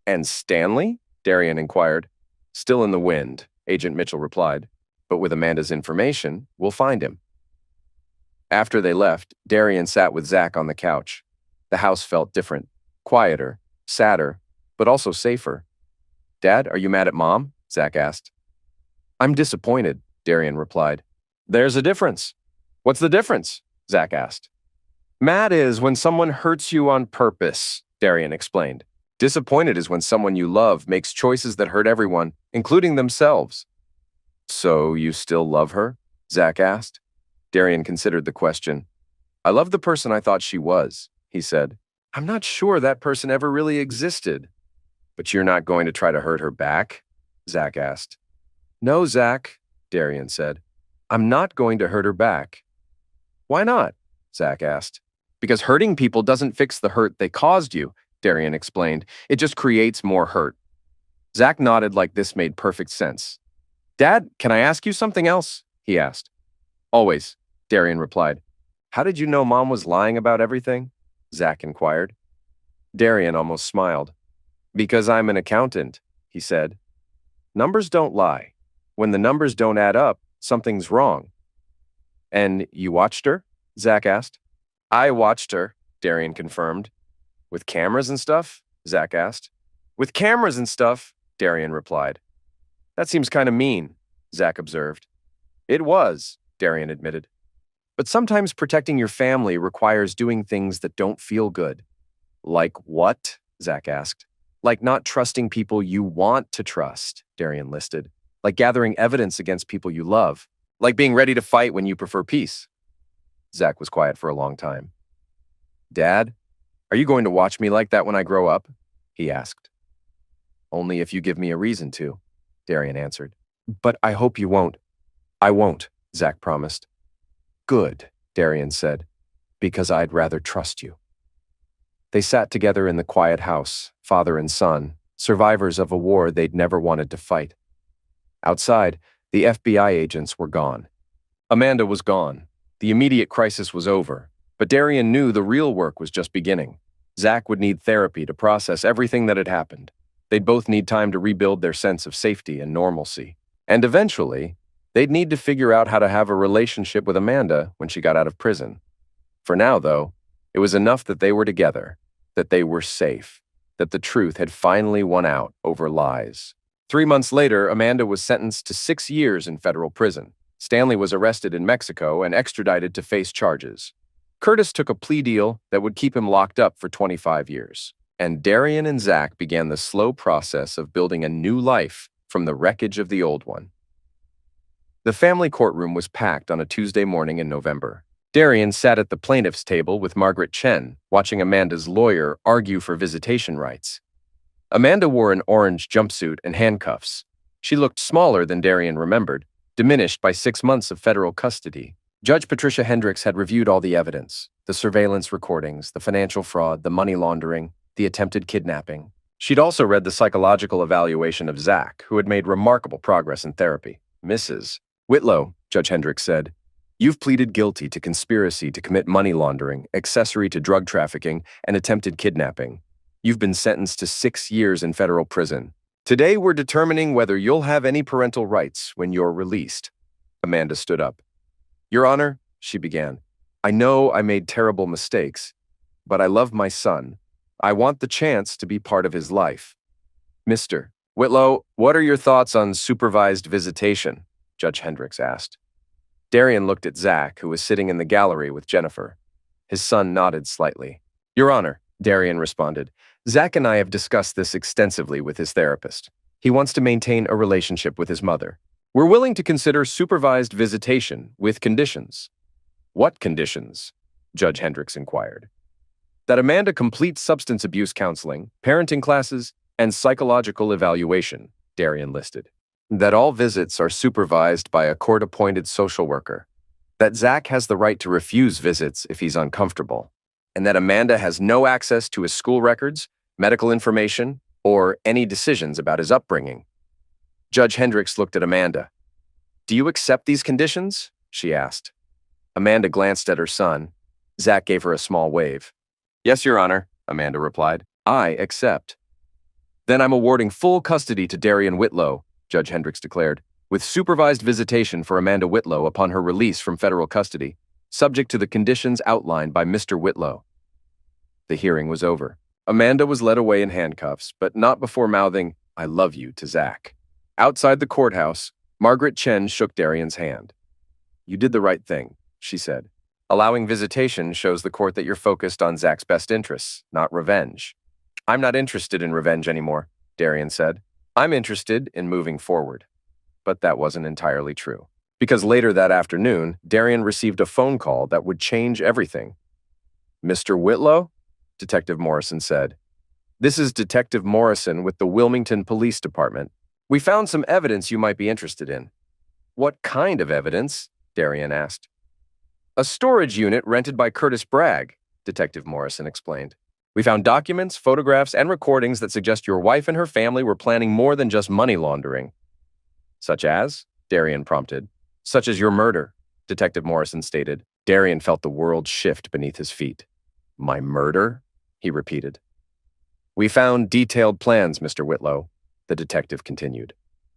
And Stanley? Darian inquired. Still in the wind, Agent Mitchell replied. But with Amanda's information, we'll find him. After they left, Darian sat with Zach on the couch. The house felt different, quieter, sadder, but also safer. Dad, are you mad at Mom? Zach asked. I'm disappointed, Darian replied. There's a difference. What's the difference? Zach asked. Mad is when someone hurts you on purpose, Darian explained. Disappointed is when someone you love makes choices that hurt everyone, including themselves. So you still love her? Zach asked. Darian considered the question. I love the person I thought she was, he said. I'm not sure that person ever really existed. But you're not going to try to hurt her back? Zach asked. No, Zach, Darian said. I'm not going to hurt her back. Why not? Zach asked. Because hurting people doesn't fix the hurt they caused you, Darian explained. It just creates more hurt. Zach nodded like this made perfect sense. Dad, can I ask you something else? He asked. Always, Darian replied. How did you know Mom was lying about everything? Zach inquired. Darian almost smiled. Because I'm an accountant, he said. Numbers don't lie. When the numbers don't add up, something's wrong. And you watched her? Zach asked. I watched her, Darian confirmed. With cameras and stuff? Zach asked. With cameras and stuff, Darian replied. That seems kind of mean, Zach observed. It was, Darian admitted. But sometimes protecting your family requires doing things that don't feel good. Like what? Zach asked. Like not trusting people you want to trust, Darian listed. Like gathering evidence against people you love. Like being ready to fight when you prefer peace. Zach was quiet for a long time. Dad, are you going to watch me like that when I grow up? He asked. Only if you give me a reason to, Darian answered. But I hope you won't. I won't, Zach promised. Good, Darian said, because I'd rather trust you. They sat together in the quiet house, father and son, survivors of a war they'd never wanted to fight. Outside, the FBI agents were gone. Amanda was gone. The immediate crisis was over, but Darian knew the real work was just beginning. Zach would need therapy to process everything that had happened. They'd both need time to rebuild their sense of safety and normalcy. And eventually, they'd need to figure out how to have a relationship with Amanda when she got out of prison. For now, though, it was enough that they were together, that they were safe, that the truth had finally won out over lies. 3 months later, Amanda was sentenced to 6 years in federal prison. Stanley was arrested in Mexico and extradited to face charges. Curtis took a plea deal that would keep him locked up for 25 years. And Darian and Zach began the slow process of building a new life from the wreckage of the old one. The family courtroom was packed on a Tuesday morning in November. Darian sat at the plaintiff's table with Margaret Chen, watching Amanda's lawyer argue for visitation rights. Amanda wore an orange jumpsuit and handcuffs. She looked smaller than Darian remembered, diminished by 6 months of federal custody. Judge Patricia Hendricks had reviewed all the evidence, the surveillance recordings, the financial fraud, the money laundering, the attempted kidnapping. She'd also read the psychological evaluation of Zach, who had made remarkable progress in therapy. Mrs. Whitlow, Judge Hendricks said, you've pleaded guilty to conspiracy to commit money laundering, accessory to drug trafficking, and attempted kidnapping. You've been sentenced to 6 years in federal prison. Today, we're determining whether you'll have any parental rights when you're released. Amanda stood up. Your Honor, she began, I know I made terrible mistakes, but I love my son. I want the chance to be part of his life. Mr. Whitlow, what are your thoughts on supervised visitation? Judge Hendricks asked. Darian looked at Zach, who was sitting in the gallery with Jennifer. His son nodded slightly. Your Honor, Darian responded, Zach and I have discussed this extensively with his therapist. He wants to maintain a relationship with his mother. We're willing to consider supervised visitation with conditions. What conditions? Judge Hendricks inquired. That Amanda complete substance abuse counseling, parenting classes, and psychological evaluation, Darian listed. That all visits are supervised by a court-appointed social worker. That Zach has the right to refuse visits if he's uncomfortable. And that Amanda has no access to his school records, medical information, or any decisions about his upbringing. Judge Hendricks looked at Amanda. Do you accept these conditions? She asked. Amanda glanced at her son. Zach gave her a small wave. Yes, Your Honor, Amanda replied. I accept. Then I'm awarding full custody to Darian Whitlow, Judge Hendricks declared, with supervised visitation for Amanda Whitlow upon her release from federal custody, subject to the conditions outlined by Mr. Whitlow. The hearing was over. Amanda was led away in handcuffs, but not before mouthing, I love you, to Zach. Outside the courthouse, Margaret Chen shook Darian's hand. You did the right thing, she said. Allowing visitation shows the court that you're focused on Zach's best interests, not revenge. I'm not interested in revenge anymore, Darian said. I'm interested in moving forward. But that wasn't entirely true. Because later that afternoon, Darian received a phone call that would change everything. Mr. Whitlow? Detective Morrison said. This is Detective Morrison with the Wilmington Police Department. We found some evidence you might be interested in. What kind of evidence? Darian asked. A storage unit rented by Curtis Bragg, Detective Morrison explained. We found documents, photographs, and recordings that suggest your wife and her family were planning more than just money laundering. Such as? Darian prompted. Such as your murder, Detective Morrison stated. Darian felt the world shift beneath his feet. My murder? He repeated. We found detailed plans, Mr. Whitlow, the detective continued.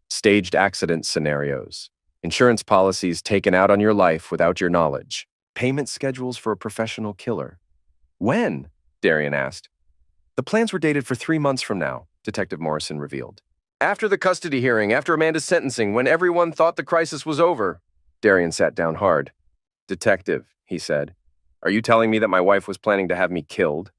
Staged accident scenarios. Insurance policies taken out on your life without your knowledge. Payment schedules for a professional killer. When? Darian asked. The plans were dated for 3 months from now, Detective Morrison revealed. After the custody hearing, after Amanda's sentencing, when everyone thought the crisis was over. Darian sat down hard. Detective, he said, are you telling me that my wife was planning to have me killed?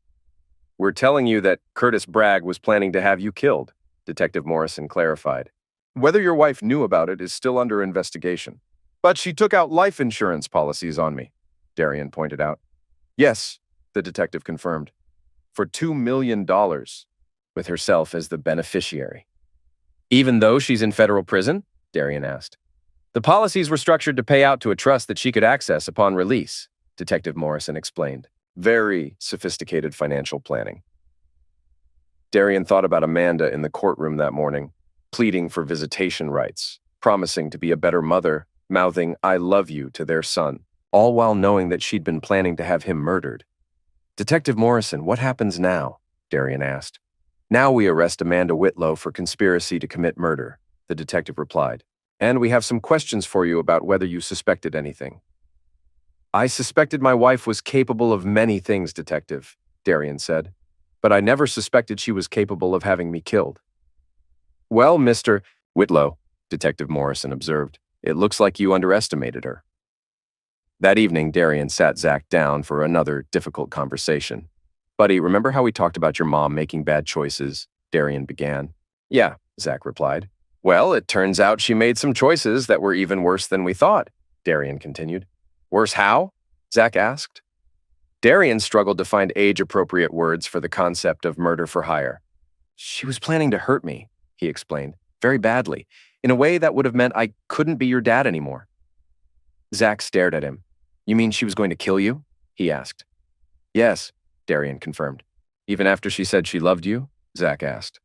We're telling you that Curtis Bragg was planning to have you killed, Detective Morrison clarified. Whether your wife knew about it is still under investigation. But she took out life insurance policies on me, Darian pointed out. Yes, the detective confirmed. For $2 million, with herself as the beneficiary. Even though she's in federal prison? Darian asked. The policies were structured to pay out to a trust that she could access upon release, Detective Morrison explained. Very sophisticated financial planning. Darian thought about Amanda in the courtroom that morning, pleading for visitation rights, promising to be a better mother, mouthing, I love you to their son, all while knowing that she'd been planning to have him murdered. Detective Morrison, what happens now? Darian asked. Now we arrest Amanda Whitlow for conspiracy to commit murder, the detective replied. And we have some questions for you about whether you suspected anything. I suspected my wife was capable of many things, Detective, Darian said, but I never suspected she was capable of having me killed. Well, Mr. Whitlow, Detective Morrison observed, it looks like you underestimated her. That evening, Darian sat Zach down for another difficult conversation. Buddy, remember how we talked about your mom making bad choices? Darian began. Yeah, Zach replied. Well, it turns out she made some choices that were even worse than we thought, Darian continued. Worse how? Zach asked. Darian struggled to find age-appropriate words for the concept of murder for hire. She was planning to hurt me, he explained, very badly, in a way that would have meant I couldn't be your dad anymore. Zach stared at him. You mean she was going to kill you? He asked. Yes, Darian confirmed. Even after she said she loved you? Zach asked.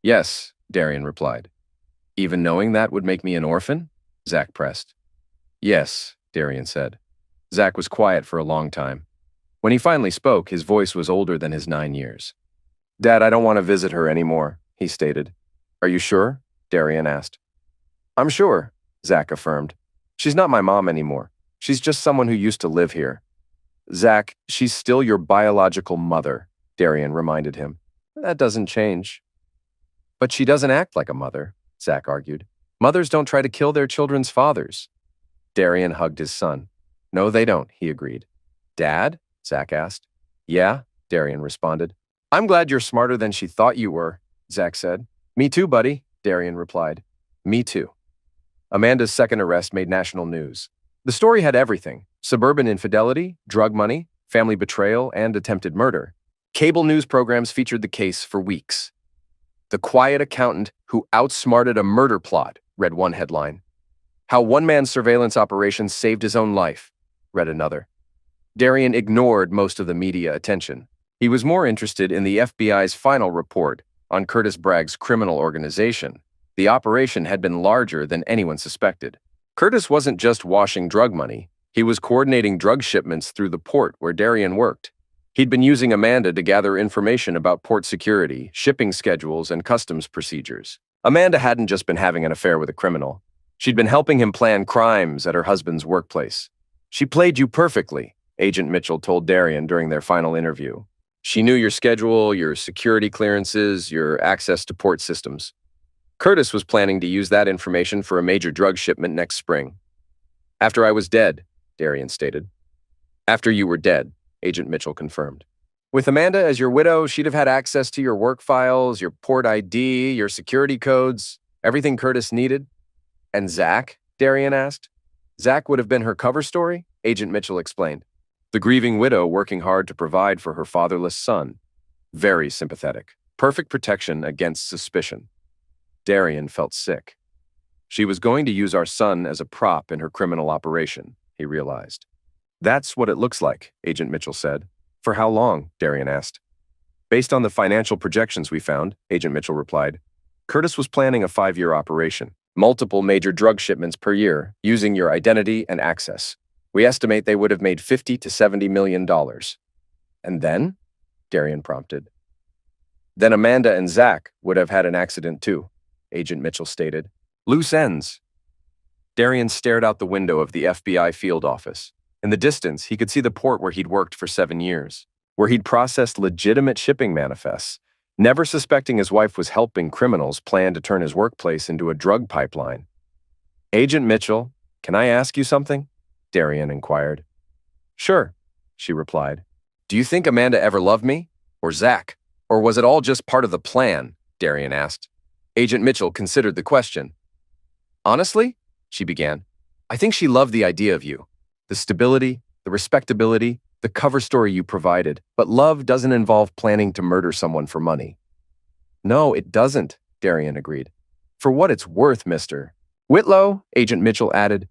Yes, Darian replied. Even knowing that would make me an orphan? Zach pressed. Yes, Darian said. Zach was quiet for a long time. When he finally spoke, his voice was older than his 9 years. Dad, I don't want to visit her anymore, he stated. Are you sure? Darian asked. I'm sure, Zach affirmed. She's not my mom anymore. She's just someone who used to live here. Zach, she's still your biological mother, Darian reminded him. That doesn't change. But she doesn't act like a mother, Zach argued. Mothers don't try to kill their children's fathers. Darian hugged his son. No, they don't, he agreed. Dad? Zach asked. Yeah, Darian responded. I'm glad you're smarter than she thought you were, Zach said. Me too, buddy, Darian replied. Me too. Amanda's second arrest made national news. The story had everything: suburban infidelity, drug money, family betrayal, and attempted murder. Cable news programs featured the case for weeks. The quiet accountant who outsmarted a murder plot, read one headline. How one man's surveillance operation saved his own life, read another. Darian ignored most of the media attention. He was more interested in the FBI's final report on Curtis Bragg's criminal organization. The operation had been larger than anyone suspected. Curtis wasn't just washing drug money. He was coordinating drug shipments through the port where Darian worked. He'd been using Amanda to gather information about port security, shipping schedules, and customs procedures. Amanda hadn't just been having an affair with a criminal. She'd been helping him plan crimes at her husband's workplace. She played you perfectly, Agent Mitchell told Darian during their final interview. She knew your schedule, your security clearances, your access to port systems. Curtis was planning to use that information for a major drug shipment next spring. After I was dead, Darian stated. After you were dead, Agent Mitchell confirmed. With Amanda as your widow, she'd have had access to your work files, your port ID, your security codes, everything Curtis needed. And Zach? Darian asked. Zach would have been her cover story, Agent Mitchell explained. The grieving widow working hard to provide for her fatherless son. Very sympathetic. Perfect protection against suspicion. Darian felt sick. She was going to use our son as a prop in her criminal operation, he realized. That's what it looks like, Agent Mitchell said. For how long? Darian asked. Based on the financial projections we found, Agent Mitchell replied, Curtis was planning a 5-year operation, multiple major drug shipments per year, using your identity and access. We estimate they would have made $50 to $70 million. And then? Darian prompted. Then Amanda and Zach would have had an accident too, Agent Mitchell stated. Loose ends. Darian stared out the window of the FBI field office. In the distance, he could see the port where he'd worked for 7 years, where he'd processed legitimate shipping manifests, never suspecting his wife was helping criminals plan to turn his workplace into a drug pipeline. Agent Mitchell, can I ask you something? Darian inquired. Sure, she replied. Do you think Amanda ever loved me? Or Zach? Or was it all just part of the plan? Darian asked. Agent Mitchell considered the question. Honestly, she began, I think she loved the idea of you. The stability, the respectability, the cover story you provided. But love doesn't involve planning to murder someone for money. No, it doesn't, Darian agreed. For what it's worth, Mr. Whitlow, Agent Mitchell added,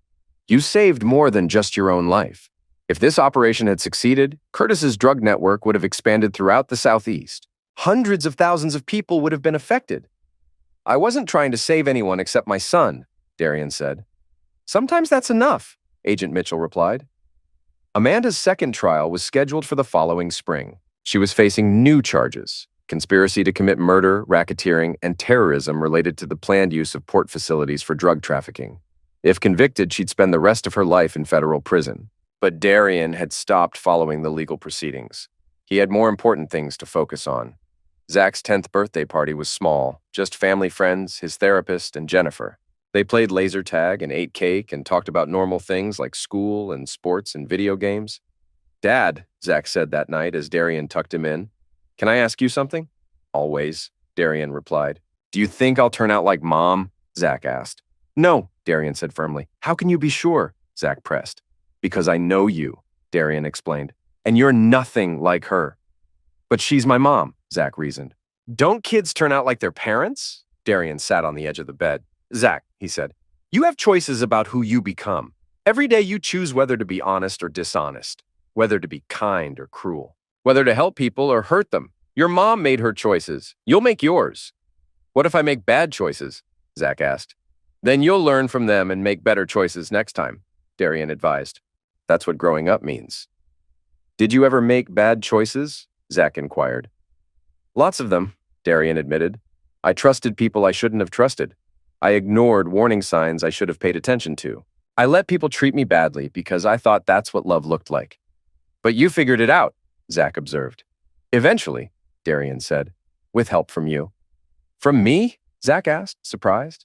you saved more than just your own life. If this operation had succeeded, Curtis's drug network would have expanded throughout the Southeast. Hundreds of thousands of people would have been affected. I wasn't trying to save anyone except my son, Darian said. Sometimes that's enough, Agent Mitchell replied. Amanda's second trial was scheduled for the following spring. She was facing new charges: conspiracy to commit murder, racketeering, and terrorism related to the planned use of port facilities for drug trafficking. If convicted, she'd spend the rest of her life in federal prison. But Darian had stopped following the legal proceedings. He had more important things to focus on. Zach's 10th birthday party was small, just family friends, his therapist, and Jennifer. They played laser tag and ate cake and talked about normal things like school and sports and video games. Dad, Zach said that night as Darian tucked him in, can I ask you something? Always, Darian replied. Do you think I'll turn out like Mom? Zach asked. No, Darian said firmly. How can you be sure? Zach pressed. Because I know you, Darian explained. And you're nothing like her. But she's my mom, Zach reasoned. Don't kids turn out like their parents? Darian sat on the edge of the bed. Zach, he said, you have choices about who you become. Every day you choose whether to be honest or dishonest, whether to be kind or cruel, whether to help people or hurt them. Your mom made her choices. You'll make yours. What if I make bad choices? Zach asked. Then you'll learn from them and make better choices next time, Darian advised. That's what growing up means. Did you ever make bad choices? Zach inquired. Lots of them, Darian admitted. I trusted people I shouldn't have trusted. I ignored warning signs I should have paid attention to. I let people treat me badly because I thought that's what love looked like. But you figured it out, Zach observed. Eventually, Darian said, with help from you. From me? Zach asked, surprised.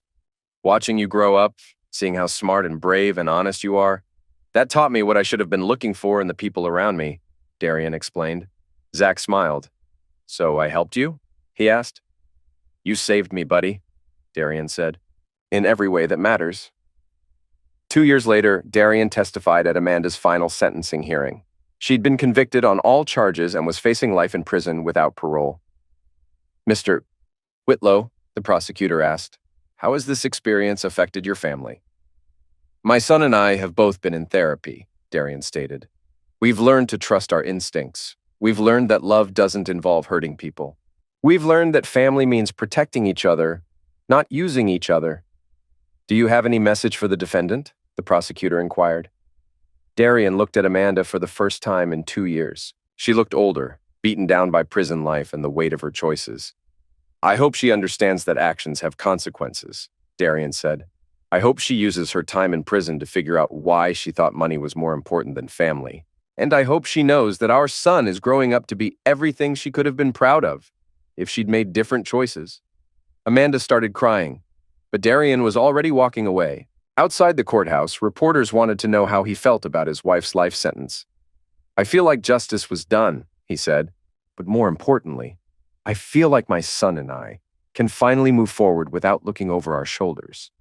Watching you grow up, seeing how smart and brave and honest you are, that taught me what I should have been looking for in the people around me, Darian explained. Zach smiled. So I helped you? He asked. You saved me, buddy, Darian said. In every way that matters. 2 years later, Darian testified at Amanda's final sentencing hearing. She'd been convicted on all charges and was facing life in prison without parole. Mr. Whitlow, the prosecutor asked, how has this experience affected your family? My son and I have both been in therapy, Darian stated. We've learned to trust our instincts. We've learned that love doesn't involve hurting people. We've learned that family means protecting each other, not using each other. Do you have any message for the defendant? The prosecutor inquired. Darian looked at Amanda for the first time in 2 years. She looked older, beaten down by prison life and the weight of her choices. I hope she understands that actions have consequences, Darian said. I hope she uses her time in prison to figure out why she thought money was more important than family. And I hope she knows that our son is growing up to be everything she could have been proud of if she'd made different choices. Amanda started crying, but Darian was already walking away. Outside the courthouse, reporters wanted to know how he felt about his wife's life sentence. I feel like justice was done, he said, but more importantly, I feel like my son and I can finally move forward without looking over our shoulders.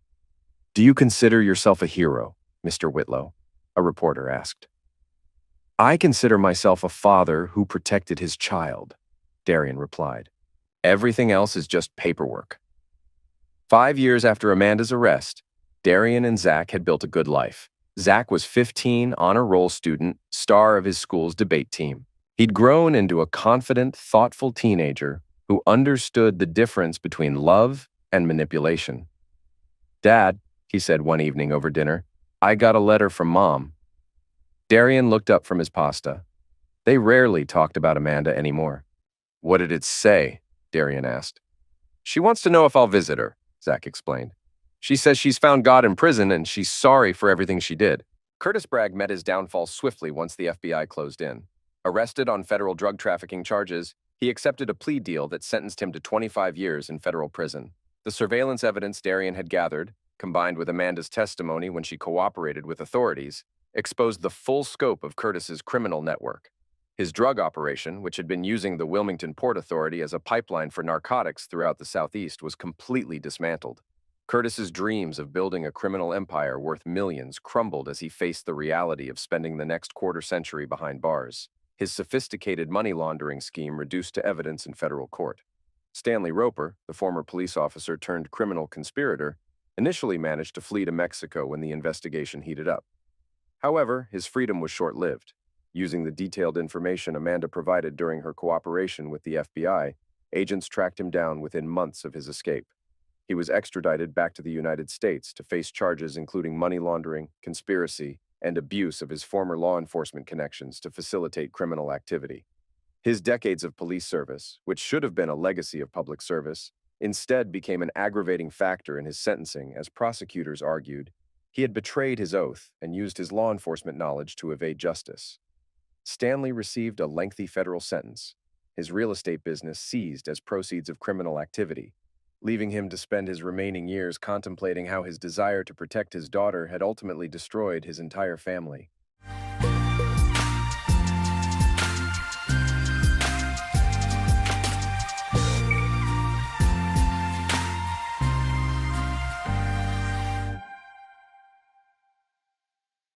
Do you consider yourself a hero, Mr. Whitlow? A reporter asked. I consider myself a father who protected his child, Darian replied. Everything else is just paperwork. 5 years after Amanda's arrest, Darian and Zach had built a good life. Zach was 15, honor roll student, star of his school's debate team. He'd grown into a confident, thoughtful teenager who understood the difference between love and manipulation. Dad, he said one evening over dinner, I got a letter from Mom. Darian looked up from his pasta. They rarely talked about Amanda anymore. What did it say? Darian asked. She wants to know if I'll visit her, Zach explained. She says she's found God in prison and she's sorry for everything she did. Curtis Bragg met his downfall swiftly once the FBI closed in. Arrested on federal drug trafficking charges, he accepted a plea deal that sentenced him to 25 years in federal prison. The surveillance evidence Darian had gathered, combined with Amanda's testimony when she cooperated with authorities, exposed the full scope of Curtis's criminal network. His drug operation, which had been using the Wilmington Port Authority as a pipeline for narcotics throughout the Southeast, was completely dismantled. Curtis's dreams of building a criminal empire worth millions crumbled as he faced the reality of spending the next quarter century behind bars. His sophisticated money laundering scheme reduced to evidence in federal court. Stanley Roper, the former police officer turned criminal conspirator, initially managed to flee to Mexico when the investigation heated up. However, his freedom was short-lived. Using the detailed information Amanda provided during her cooperation with the FBI, agents tracked him down within months of his escape. He was extradited back to the United States to face charges including money laundering, conspiracy, and abuse of his former law enforcement connections to facilitate criminal activity. His decades of police service, which should have been a legacy of public service, instead became an aggravating factor in his sentencing as prosecutors argued he had betrayed his oath and used his law enforcement knowledge to evade justice. Stanley received a lengthy federal sentence, his real estate business seized as proceeds of criminal activity, leaving him to spend his remaining years contemplating how his desire to protect his daughter had ultimately destroyed his entire family.